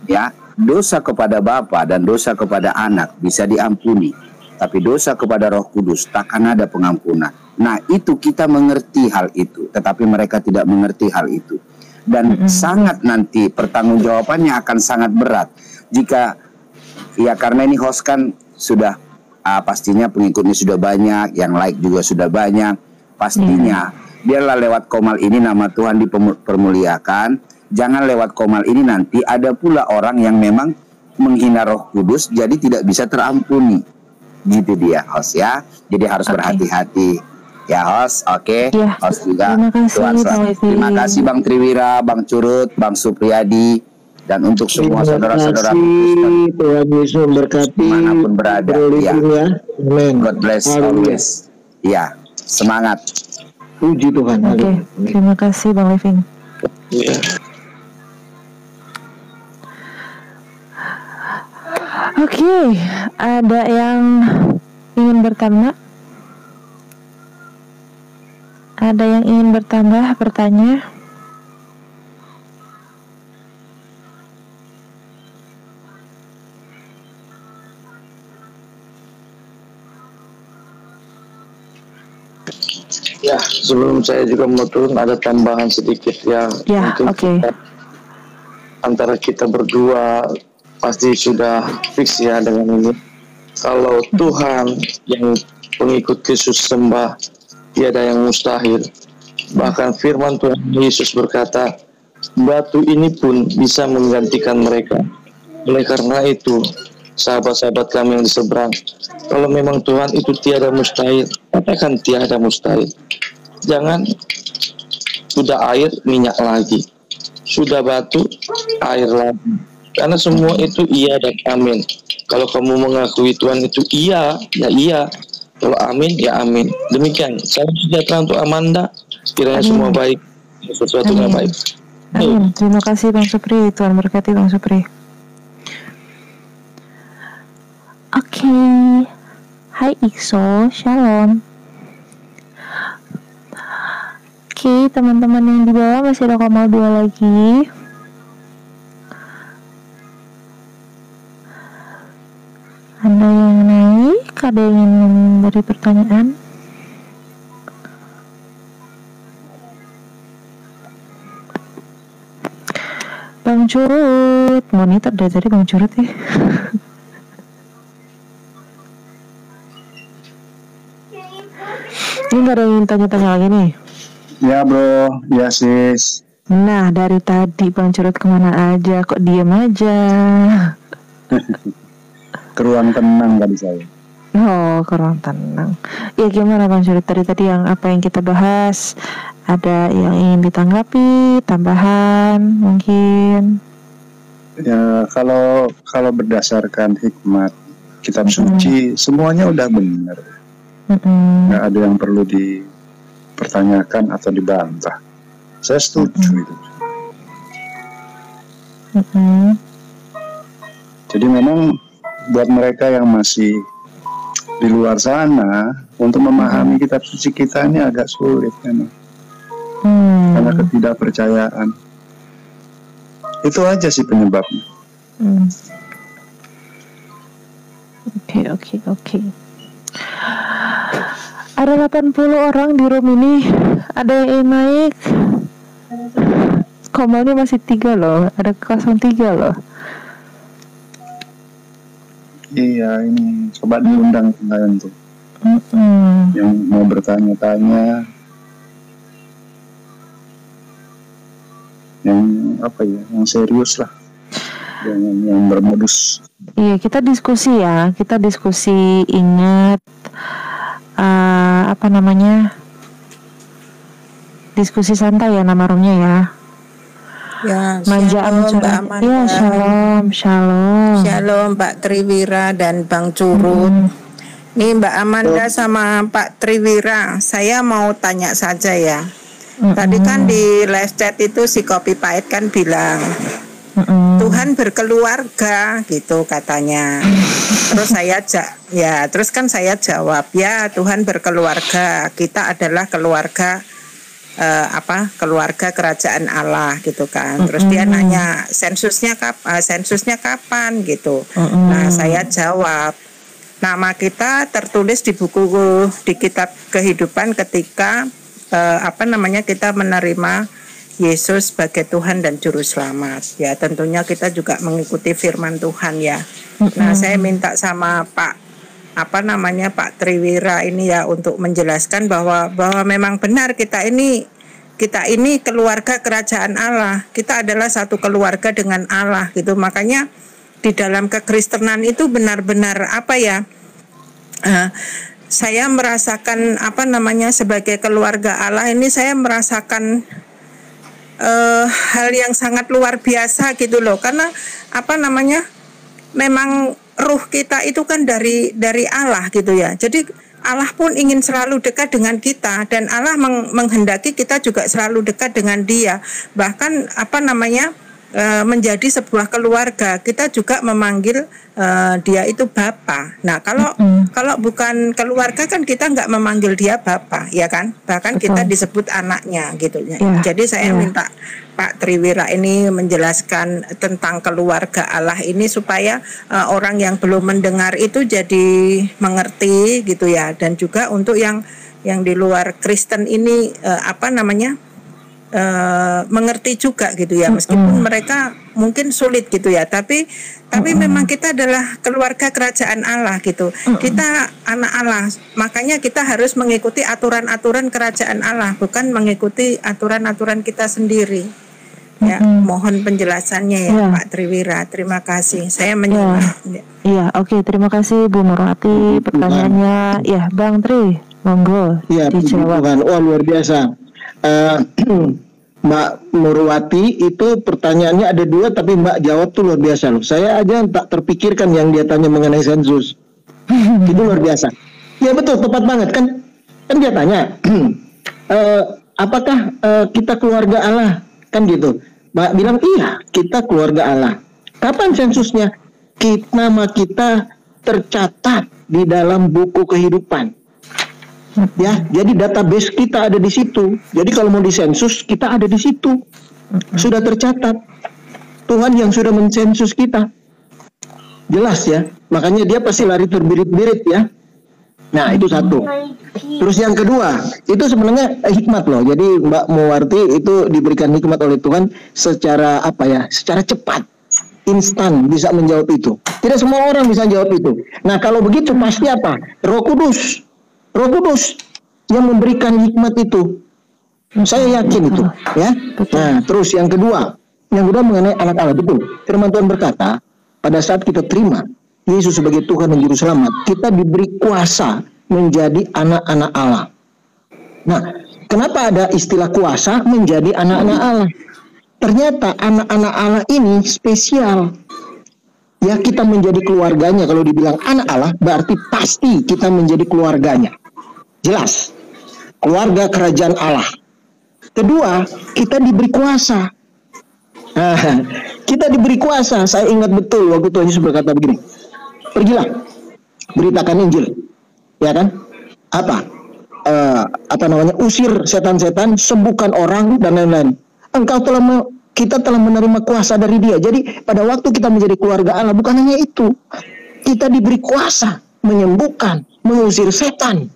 ya, dosa kepada Bapa dan dosa kepada Anak bisa diampuni, tapi dosa kepada Roh Kudus takkan ada pengampunan. Nah, itu kita mengerti hal itu, tetapi mereka tidak mengerti hal itu. Dan sangat nanti pertanggungjawabannya akan sangat berat jika, ya karena ini host kan sudah pastinya pengikutnya sudah banyak, yang like juga sudah banyak, pastinya biarlah lewat Komal ini nama Tuhan dipermuliakan. Jangan lewat Komal ini nanti ada pula orang yang memang menghina Roh Kudus, jadi tidak bisa terampuni. Gitu dia host ya. Jadi harus berhati-hati ya host. Host juga. Terima kasih Bang Triwira, Bang Curut, Bang Supriyadi. Dan untuk semua saudara-saudara Tuhan Yesus memberkati manapun berada ya. God bless always. Ya, semangat. Puji Tuhan. Terima kasih Bang Levin. Ada yang ingin bertanya? Ada yang ingin bertanya? Ya, sebelum saya juga mau turun ada tambahan sedikit ya. Antara kita berdua pasti sudah fix ya dengan ini. Kalau Tuhan yang pengikut Yesus sembah, tiada yang mustahil. Bahkan firman Tuhan Yesus berkata, batu ini pun bisa menggantikan mereka. Oleh karena itu, sahabat-sahabat kami yang di seberang, kalau memang Tuhan itu tiada mustahil, katakan tiada mustahil. Jangan sudah air, minyak lagi. Sudah batu, air lagi. Karena semua itu iya dan amin. Kalau kamu mengakui Tuhan itu iya, ya iya. Kalau amin, ya amin. Demikian. Salam sejahtera untuk Amanda. Kiranya semua baik. Sesuatunya baik. Amin. Terima kasih Bang Supri. Tuhan berkati Bang Supri. Hai Ikso, Shalom. Teman-teman yang di bawah masih ada Komal 2 lagi. Ada yang naik, ada yang ingin memberi pertanyaan. Bang Curut, monitor dari tadi Bang Curut ya. Ini gak ada yang ingin tanya-tanya lagi nih? Ya bro, ya sis. Nah dari tadi Bang Curut kemana aja, kok diem aja? Ke ruang tenang tadi saya. Oh, ke ruang tenang. Ya gimana Bang Curut, tadi yang apa yang kita bahas, ada yang ingin ditanggapi, tambahan mungkin? Ya kalau berdasarkan hikmat kitab suci, semuanya udah benar. Nggak ada yang perlu dipertanyakan atau dibantah. Saya setuju itu. Jadi memang buat mereka yang masih di luar sana untuk memahami kitab suci kita ini agak sulit memang. Karena ketidakpercayaan. Itu aja sih penyebabnya. Oke. Ada 80 orang di room ini. Ada yang naik. Komalnya masih 3 loh. Ada 03 loh. Iya, ini coba diundang kalian tuh. Yang mau bertanya-tanya, yang apa ya, yang serius lah, yang bermodus. Iya, kita diskusi ya, ingat apa namanya, diskusi santai ya nama roomnya ya. Ya, Manjaan Mbak Amanda. Ya, shalom. Shalom Pak Triwira dan Bang Curut. Nih Mbak Amanda sama Pak Triwira, saya mau tanya saja ya. Tadi kan di live chat itu si Kopi Pahit kan bilang Tuhan berkeluarga gitu katanya. Terus terus kan saya jawab, ya Tuhan berkeluarga, kita adalah keluarga keluarga kerajaan Allah gitu kan. Terus dia nanya sensusnya kapan gitu. Nah saya jawab, nama kita tertulis di kitab kehidupan ketika kita menerima Yesus sebagai Tuhan dan Juru Selamat. Ya tentunya kita juga mengikuti firman Tuhan ya. Nah saya minta sama Pak Triwira ini ya untuk menjelaskan bahwa memang benar kita ini keluarga kerajaan Allah. Kita adalah satu keluarga dengan Allah gitu. Makanya di dalam kekristenan itu benar-benar saya merasakan sebagai keluarga Allah ini, saya merasakan hal yang sangat luar biasa gitu loh. Karena memang ruh kita itu kan dari Allah gitu ya. Jadi Allah pun ingin selalu dekat dengan kita, dan Allah menghendaki kita juga selalu dekat dengan Dia. Bahkan menjadi sebuah keluarga, kita juga memanggil Dia itu Bapa. Nah kalau bukan keluarga kan kita nggak memanggil Dia Bapa, ya kan? Bahkan kita disebut anaknya gitu ya. Jadi saya minta Pak Triwira ini menjelaskan tentang keluarga Allah ini supaya orang yang belum mendengar itu jadi mengerti gitu ya. Dan juga untuk yang di luar Kristen ini mengerti juga gitu ya, meskipun mereka mungkin sulit gitu ya, tapi memang kita adalah keluarga kerajaan Allah gitu. Kita anak Allah, makanya kita harus mengikuti aturan-aturan kerajaan Allah, bukan mengikuti aturan-aturan kita sendiri. Ya, mohon penjelasannya ya Pak Triwira. Terima kasih. Saya menyimak. Iya, oke, terima kasih Bu Nurwati. Pertanyaannya, ya Bang Tri, monggo dijawab. Wah, luar biasa. Mbak Nurwati itu pertanyaannya ada 2, tapi Mbak jawab tuh luar biasa loh. Saya aja tak terpikirkan yang dia tanya mengenai sensus. Itu luar biasa. Ya betul, tepat banget kan dia tanya apakah kita keluarga Allah, kan gitu. Mbak bilang iya, kita keluarga Allah. Kapan sensusnya? Nama kita tercatat di dalam buku kehidupan. Ya, jadi database kita ada di situ. Jadi kalau mau disensus, kita ada di situ. Sudah tercatat. Tuhan yang sudah mensensus kita. Jelas ya. Makanya dia pasti lari terbirit-birit ya. Nah, itu satu. Terus yang kedua, itu sebenarnya hikmat loh. Jadi Mbak Muwarti itu diberikan hikmat oleh Tuhan secara secara cepat, instan bisa menjawab itu. Tidak semua orang bisa jawab itu. Nah, kalau begitu pasti apa? Roh Kudus yang memberikan hikmat itu. Saya yakin itu, ya. Nah, terus yang kedua mengenai anak Allah, betul. Firman Tuhan berkata, pada saat kita terima Yesus sebagai Tuhan dan Juru Selamat, kita diberi kuasa menjadi anak-anak Allah. Nah, kenapa ada istilah kuasa menjadi anak-anak Allah? Ternyata anak-anak Allah ini spesial. Ya, kita menjadi keluarganya. Kalau dibilang anak Allah, berarti pasti kita menjadi keluarganya. Jelas, keluarga kerajaan Allah. Kedua, kita diberi kuasa. Nah, kita diberi kuasa. Saya ingat betul waktu Tuhan Yesus berkata begini, pergilah, beritakan Injil, ya kan? Usir setan-setan, sembuhkan orang dan lain-lain. Kita telah menerima kuasa dari Dia. Jadi pada waktu kita menjadi keluarga Allah, bukan hanya itu, kita diberi kuasa menyembuhkan, mengusir setan,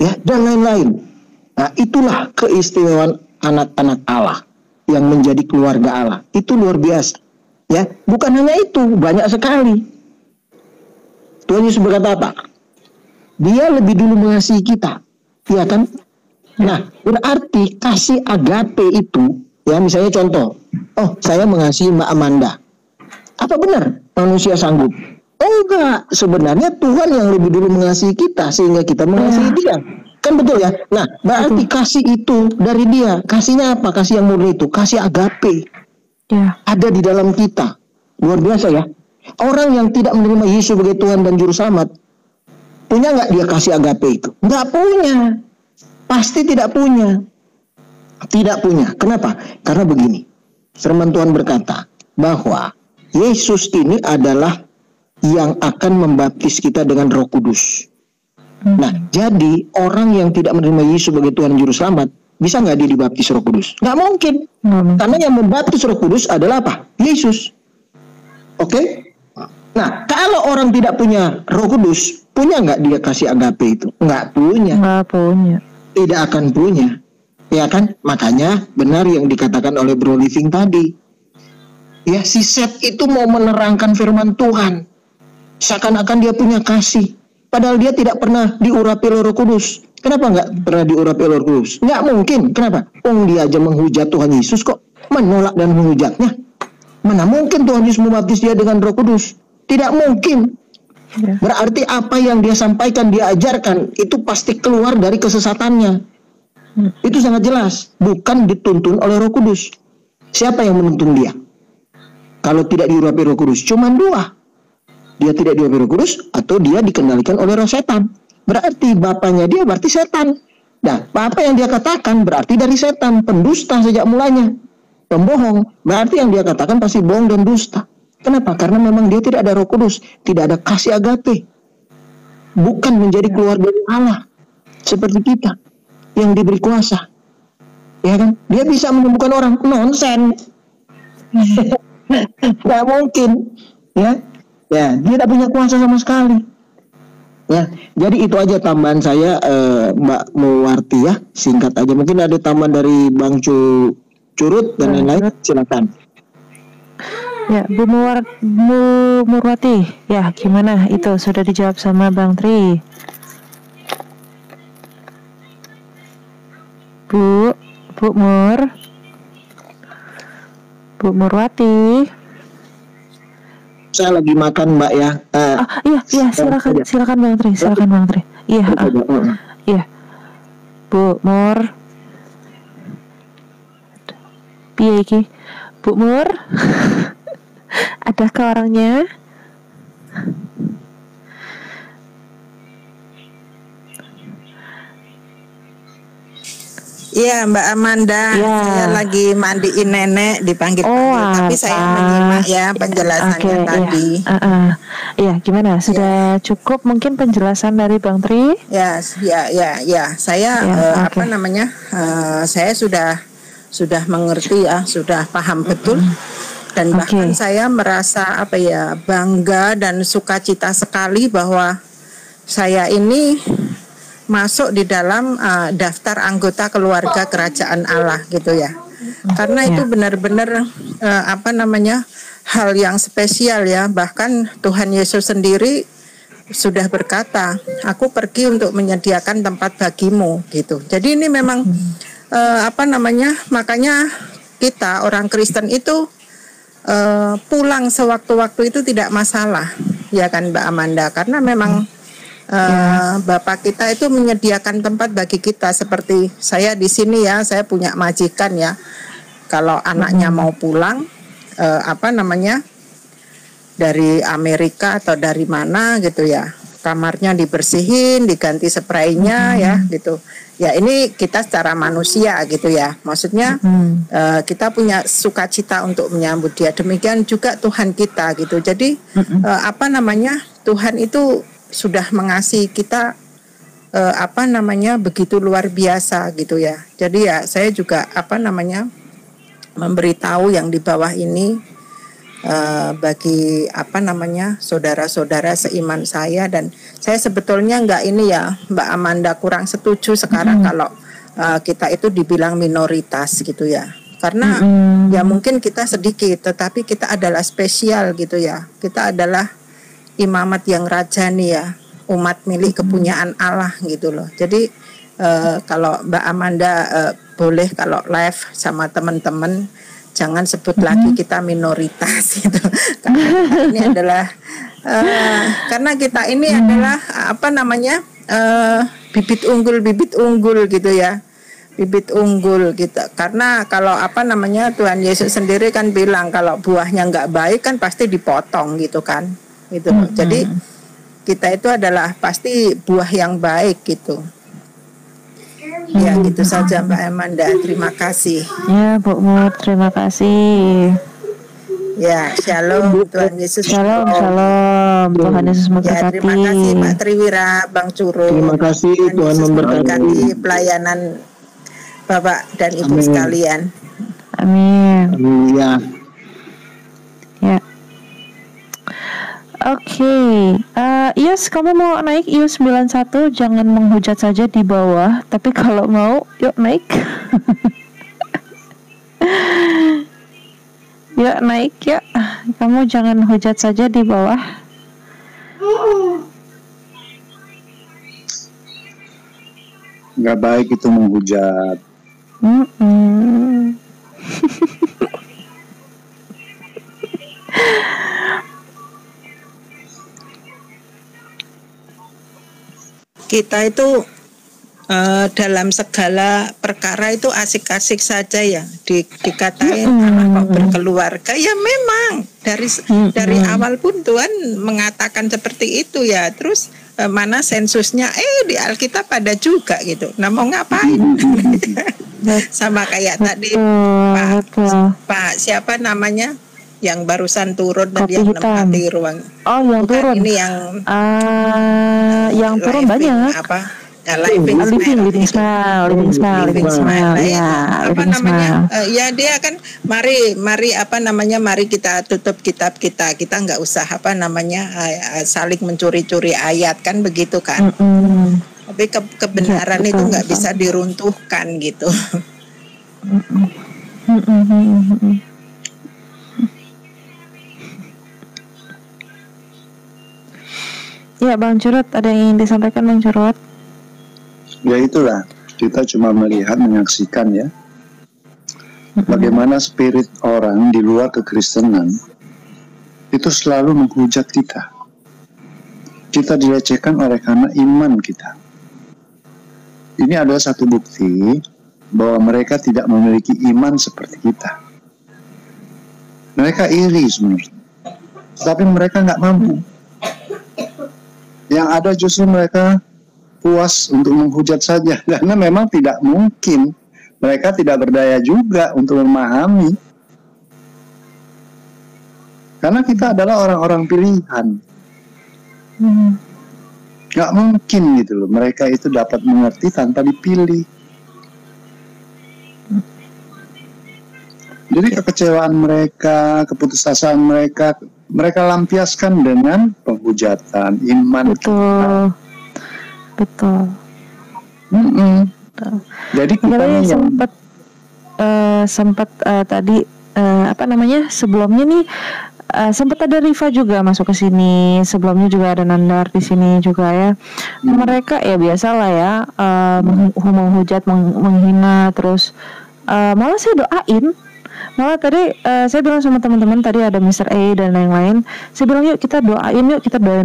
ya, dan lain-lain. Nah, itulah keistimewaan anak-anak Allah yang menjadi keluarga Allah. Itu luar biasa, ya. Bukan hanya itu, banyak sekali. Tuhan Yesus berkata apa? Dia lebih dulu mengasihi kita, ya kan? Nah, berarti kasih agape itu, ya, misalnya contoh, saya mengasihi Mbak Amanda. Apa benar manusia sanggup? Oh enggak, sebenarnya Tuhan yang lebih dulu mengasihi kita sehingga kita mengasihi Dia. Kan betul ya? Nah, berarti kasih itu dari Dia. Kasihnya apa? Kasih yang murni itu, kasih agape. Ada di dalam kita. Luar biasa ya. Orang yang tidak menerima Yesus sebagai Tuhan dan Juru Selamat, Punya nggak dia kasih agape itu? Nggak punya. Pasti tidak punya. Tidak punya. Kenapa? Karena begini. Firman Tuhan berkata bahwa Yesus ini adalah yang akan membaptis kita dengan Roh Kudus. Nah, jadi orang yang tidak menerima Yesus sebagai Tuhan Juru Selamat, bisa nggak dia dibaptis Roh Kudus? Nggak mungkin. Karena yang membaptis Roh Kudus adalah apa? Yesus. Oke? Nah, kalau orang tidak punya Roh Kudus, punya nggak dia kasih agape itu? Nggak punya. Nggak punya. Tidak akan punya. Ya kan? Makanya benar yang dikatakan oleh Bro Living tadi. Ya, si Seth itu mau menerangkan firman Tuhan. Seakan-akan dia punya kasih. Padahal dia tidak pernah diurapi oleh Roh Kudus. Kenapa nggak pernah diurapi oleh Roh Kudus? Nggak mungkin. Kenapa? Dia aja menghujat Tuhan Yesus kok. Menolak dan menghujatnya. Mana mungkin Tuhan Yesus membaptis dia dengan Roh Kudus? Tidak mungkin. Berarti apa yang dia sampaikan, dia ajarkan, itu pasti keluar dari kesesatannya. Itu sangat jelas. Bukan dituntun oleh Roh Kudus. Siapa yang menuntun dia? Kalau tidak diurapi Roh Kudus, cuma dua. Dia tidak diurapi Roh Kudus, atau dia dikendalikan oleh roh setan. Berarti bapaknya dia berarti setan. Nah, apa yang dia katakan berarti dari setan. Pendusta sejak mulanya. Pembohong. Berarti yang dia katakan pasti bohong dan dusta. Kenapa? Karena memang dia tidak ada Roh Kudus, tidak ada kasih agape. Bukan menjadi keluarga Allah seperti kita yang diberi kuasa. Ya kan? Dia bisa menyembuhkan orang. Nonsen. Nggak mungkin. Ya, dia tidak punya kuasa sama sekali. Ya, jadi itu aja tambahan saya, Mbak Muwarti ya. Singkat aja. Mungkin ada tambahan dari Bang Curut dan lain-lain. Silakan. Ya, Bu Murwati, ya gimana itu sudah dijawab sama Bang Tri? Bu Murwati. Saya lagi makan Mbak ya. Iya silakan Bang Tri, Iya, iya. Bu Mur. Piye iki? Bu Mur. Adakah orangnya? Iya Mbak Amanda, saya lagi mandiin nenek dipanggil, tapi saya menyimak ya penjelasannya tadi. Iya, gimana? Sudah cukup mungkin penjelasan dari Bang Tri? Ya. Saya saya sudah mengerti ya, sudah paham betul. Dan bahkan saya merasa bangga dan sukacita sekali bahwa saya ini masuk di dalam daftar anggota keluarga kerajaan Allah gitu ya. Karena itu benar-benar hal yang spesial ya. Bahkan Tuhan Yesus sendiri sudah berkata, aku pergi untuk menyediakan tempat bagimu gitu. Jadi ini memang makanya kita orang Kristen itu pulang sewaktu-waktu itu tidak masalah, ya kan Mbak Amanda, karena memang Bapak kita itu menyediakan tempat bagi kita. Seperti saya di sini ya, saya punya majikan ya, kalau anaknya mau pulang dari Amerika atau dari mana gitu ya, kamarnya dibersihin, diganti spraynya ya gitu. Ya ini kita secara manusia gitu ya. Maksudnya kita punya sukacita untuk menyambut dia. Demikian juga Tuhan kita gitu. Jadi Tuhan itu sudah mengasihi kita begitu luar biasa gitu ya. Jadi ya saya juga memberitahu yang di bawah ini bagi saudara-saudara seiman saya. Dan saya sebetulnya enggak ini ya Mbak Amanda kurang setuju sekarang kalau kita itu dibilang minoritas gitu ya, karena ya mungkin kita sedikit tetapi kita adalah spesial gitu ya. Kita adalah imamat yang rajani ya, umat milik kepunyaan Allah gitu loh. Jadi kalau Mbak Amanda boleh kalau live sama teman-teman jangan sebut lagi kita minoritas gitu. Karena ini adalah karena kita ini adalah bibit unggul gitu ya. Bibit unggul gitu. Karena kalau Tuhan Yesus sendiri kan bilang kalau buahnya nggak baik kan pasti dipotong gitu kan. Gitu. Jadi kita itu adalah pasti buah yang baik gitu. Ya gitu saja Mbak Amanda, terima kasih. Ya Bu Mut, terima kasih. Ya, shalom, Tuhan Yesus. Shalom, shalom. Tuhan Yesus memberkati. Ya, terima kasih Pak Triwira, Bang Curo. Terima kasih, Tuhan memberkati pelayanan Bapak dan Ibu sekalian. Amin. Ya. Ya. Oke, Ius, kamu mau naik Ius 91, jangan menghujat saja di bawah, tapi kalau mau, yuk naik. Yuk naik ya, kamu jangan hujat saja di bawah. Nggak baik itu menghujat. Kita itu dalam segala perkara itu asik-asik saja ya, dikatain anak kok berkeluarga, ya memang dari awal pun Tuhan mengatakan seperti itu ya. Terus mana sensusnya di Alkitab ada juga gitu. Nah mau ngapain? Sama kayak tadi Pak siapa namanya yang barusan turun tadi yang menempati ruang. Oh yang bukan, turun ini yang turun banyak apa? Ya, living smile ya, apa namanya ya dia kan mari apa namanya mari kita tutup kitab kita nggak usah apa namanya saling mencuri-curi ayat kan begitu kan. Tapi kebenaran itu nggak bisa diruntuhkan gitu. Ya Bang Curut, ada yang ingin disampaikan Bang Curut? Ya itulah, kita cuma melihat, menyaksikan ya, bagaimana spirit orang di luar kekristenan itu selalu menghujat kita. Kita dilecehkan oleh karena iman kita. Ini adalah satu bukti bahwa mereka tidak memiliki iman seperti kita. Mereka iri sebenarnya, tapi mereka nggak mampu. Yang ada justru mereka puas untuk menghujat saja, karena memang tidak mungkin, mereka tidak berdaya juga untuk memahami, karena kita adalah orang-orang pilihan. Gak mungkin gitu loh, mereka itu dapat mengerti tanpa dipilih. Jadi kekecewaan mereka, keputusasaan mereka, mereka lampiaskan dengan penghujatan iman kita. Betul. Jadi kita yang sempat tadi apa namanya sebelumnya nih sempat ada Riva juga masuk ke sini, sebelumnya juga ada Nandar di sini juga ya. Mereka ya biasalah ya menghujat, menghina, terus malah saya doain. Malah tadi saya bilang sama teman-teman, tadi ada Mr. A dan lain-lain, saya bilang yuk kita doain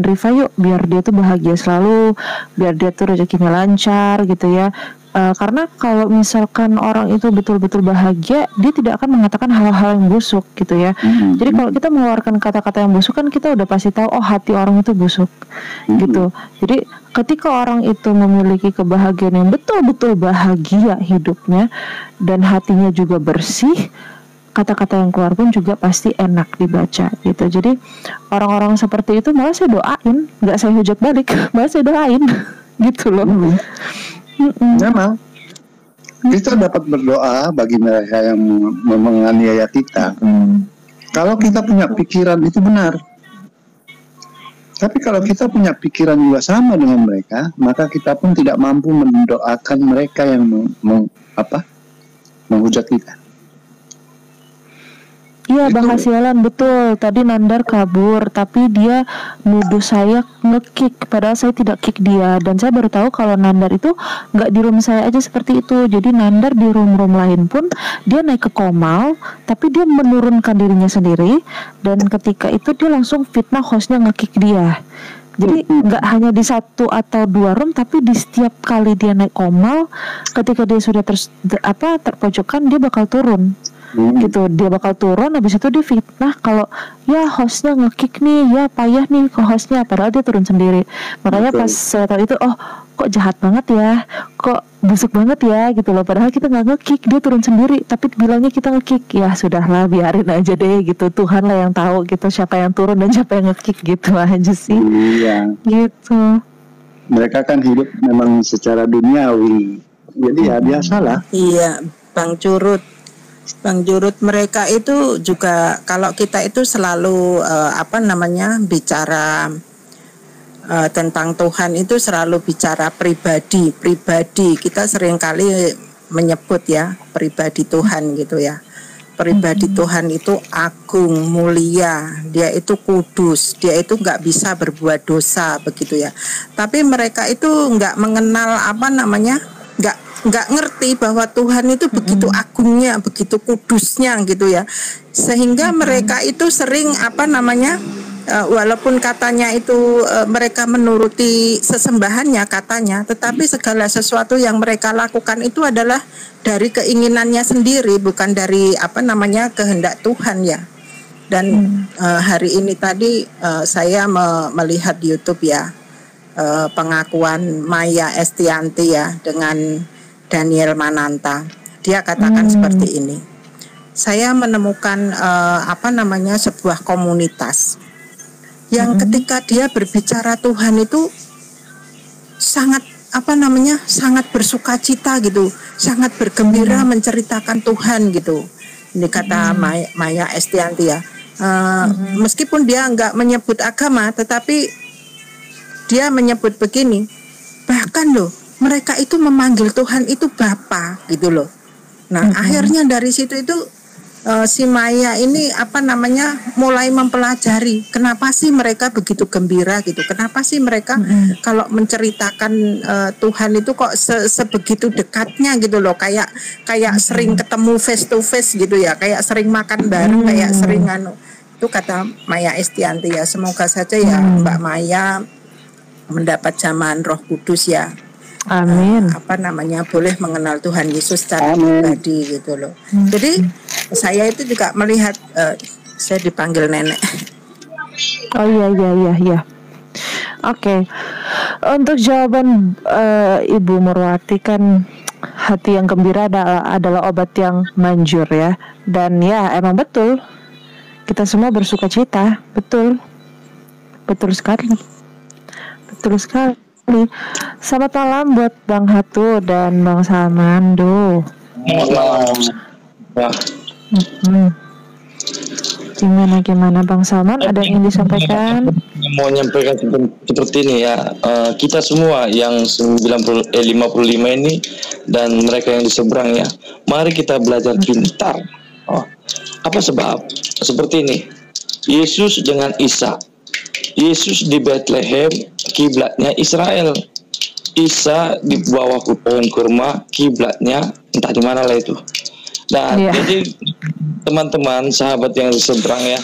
Riva yuk, biar dia tuh bahagia selalu, biar dia tuh rezekinya lancar gitu ya. Karena kalau misalkan orang itu betul-betul bahagia, dia tidak akan mengatakan hal-hal yang busuk gitu ya. Jadi kalau kita mengeluarkan kata-kata yang busuk kan kita udah pasti tahu oh hati orang itu busuk gitu. Jadi ketika orang itu memiliki kebahagiaan yang betul-betul bahagia hidupnya dan hatinya juga bersih, kata-kata yang keluar pun juga pasti enak dibaca gitu. Jadi orang-orang seperti itu malah saya doain, nggak saya hujat balik, malah saya doain gitu loh. Memang kita dapat berdoa bagi mereka yang menganiaya kita. Kalau kita punya pikiran itu benar. Tapi kalau kita punya pikiran juga sama dengan mereka, maka kita pun tidak mampu mendoakan mereka yang menghujat kita. Iya Bang Hasialan, betul. Tadi Nandar kabur, tapi dia nuduh saya nge-kick, padahal saya tidak kick dia. Dan saya baru tahu kalau Nandar itu nggak di room saya aja seperti itu. Jadi Nandar di room-room lain pun dia naik ke Komal, tapi dia menurunkan dirinya sendiri. Dan ketika itu dia langsung fitnah hostnya nge-kick dia. Jadi nggak hanya di 1 atau 2 room, tapi di setiap kali dia naik Komal, ketika dia sudah terpojokkan, dia bakal turun. gitu. Dia bakal turun, habis itu dia fitnah kalau ya hostnya nge-kick nih, ya payah nih ke hostnya, padahal dia turun sendiri. Makanya pas saya tahu itu, oh kok jahat banget ya, kok busuk banget ya gitu loh, padahal kita nggak nge-kick, dia turun sendiri tapi bilangnya kita nge-kick. Ya sudahlah, biarin aja deh gitu, Tuhan lah yang tahu gitu siapa yang turun dan siapa yang nge-kick, gitu aja sih. Iya. Gitu. Mereka kan hidup memang secara duniawi, jadi ya biasalah. Iya, Bang Curut, mereka itu juga kalau kita itu selalu bicara tentang Tuhan itu selalu bicara pribadi. Kita seringkali menyebut ya pribadi Tuhan gitu ya. Pribadi Tuhan itu agung, mulia, dia itu kudus, dia itu nggak bisa berbuat dosa begitu ya. Tapi mereka itu nggak mengenal nggak ngerti bahwa Tuhan itu begitu agungnya, begitu kudusnya gitu ya. Sehingga mereka itu sering walaupun katanya itu mereka menuruti sesembahannya katanya, tetapi segala sesuatu yang mereka lakukan itu adalah dari keinginannya sendiri, bukan dari kehendak Tuhan ya. Dan hari ini tadi saya melihat di YouTube ya, pengakuan Maya Estianti ya dengan Daniel Mananta. Dia katakan seperti ini. Saya menemukan sebuah komunitas yang ketika dia berbicara Tuhan itu sangat sangat bersukacita gitu, sangat bergembira menceritakan Tuhan gitu. Ini kata Maya Estianti ya. Meskipun dia nggak menyebut agama, tetapi dia menyebut begini, bahkan loh mereka itu memanggil Tuhan itu Bapa gitu loh. Nah akhirnya dari situ itu si Maya ini mulai mempelajari kenapa sih mereka begitu gembira gitu, kenapa sih mereka kalau menceritakan Tuhan itu kok sebegitu dekatnya gitu loh, kayak sering ketemu face to face gitu ya, kayak sering makan bareng, kayak sering itu kata Maya Estianti ya. Semoga saja ya Mbak Maya mendapat jamahan Roh Kudus ya. Amin. Boleh mengenal Tuhan Yesus secara pribadi gitu loh. Jadi saya itu juga melihat, saya dipanggil nenek. Oh iya. Oke. Untuk jawaban Ibu Murwati kan, hati yang gembira adalah obat yang manjur ya. Dan ya emang betul, kita semua bersukacita. Betul sekali. Selamat malam buat Bang Hatu dan Bang Salmando. Gimana Bang Salman, ada yang ingin disampaikan? Mau nyampaikan seperti ini ya, kita semua yang 55 ini dan mereka yang di seberang ya, mari kita belajar pintar. Apa sebab? Seperti ini, Yesus dengan Isa. Yesus di Bethlehem, kiblatnya Israel. Isa di bawah pohon kurma, kiblatnya entah di mana lah itu. Nah, jadi teman-teman, sahabat yang di seberang ya,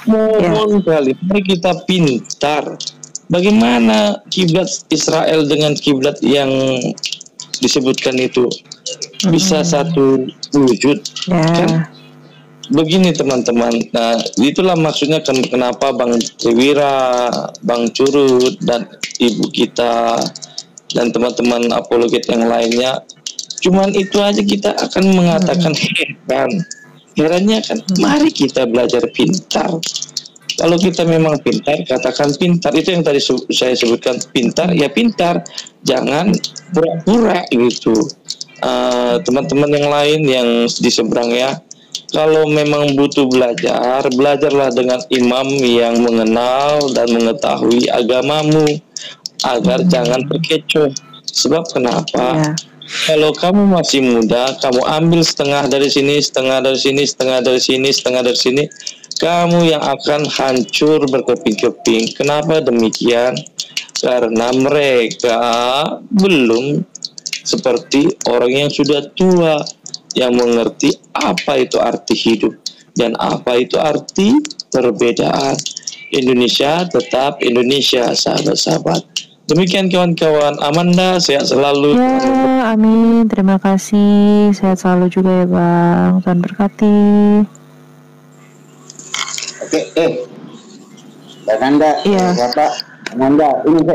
mohon kali, mari kita pintar. Bagaimana kiblat Israel dengan kiblat yang disebutkan itu bisa satu wujud, kan? Begini teman-teman, nah itulah maksudnya kenapa Bang Triwira, Bang Curut, dan ibu kita dan teman-teman apologet yang lainnya, cuman itu aja kita akan mengatakan herannya kan, mari kita belajar pintar. Kalau kita memang pintar, katakan pintar. Itu yang tadi saya sebutkan, pintar ya pintar, jangan pura-pura gitu. Teman-teman yang lain yang di seberang ya, kalau memang butuh belajar, belajarlah dengan imam yang mengenal dan mengetahui agamamu, agar jangan terkecoh. Sebab kenapa? Kalau kamu masih muda, kamu ambil setengah dari sini, setengah dari sini, setengah dari sini, setengah dari sini, kamu yang akan hancur berkeping-keping. Kenapa demikian? Karena mereka belum seperti orang yang sudah tua, yang mengerti apa itu arti hidup dan apa itu arti perbedaan. Indonesia tetap Indonesia, sahabat-sahabat. Demikian kawan-kawan, Amanda sehat selalu. Ya, amin. Terima kasih. Sehat selalu juga ya Bang. Tuhan berkati. Oke, Ananda, Bapak Ananda, ini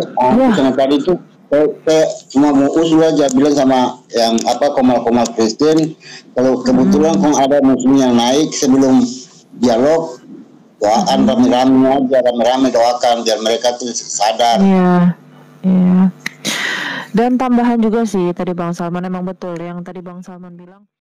sama tadi itu saya cuma mau usul aja bilang sama yang komal-komal Kristen, kalau kebetulan kong ada muslim yang naik sebelum dialog, doakan rame-rame doakan biar mereka tuh sadar. Iya. Dan tambahan juga sih tadi Bang Salman, emang betul yang tadi Bang Salman bilang.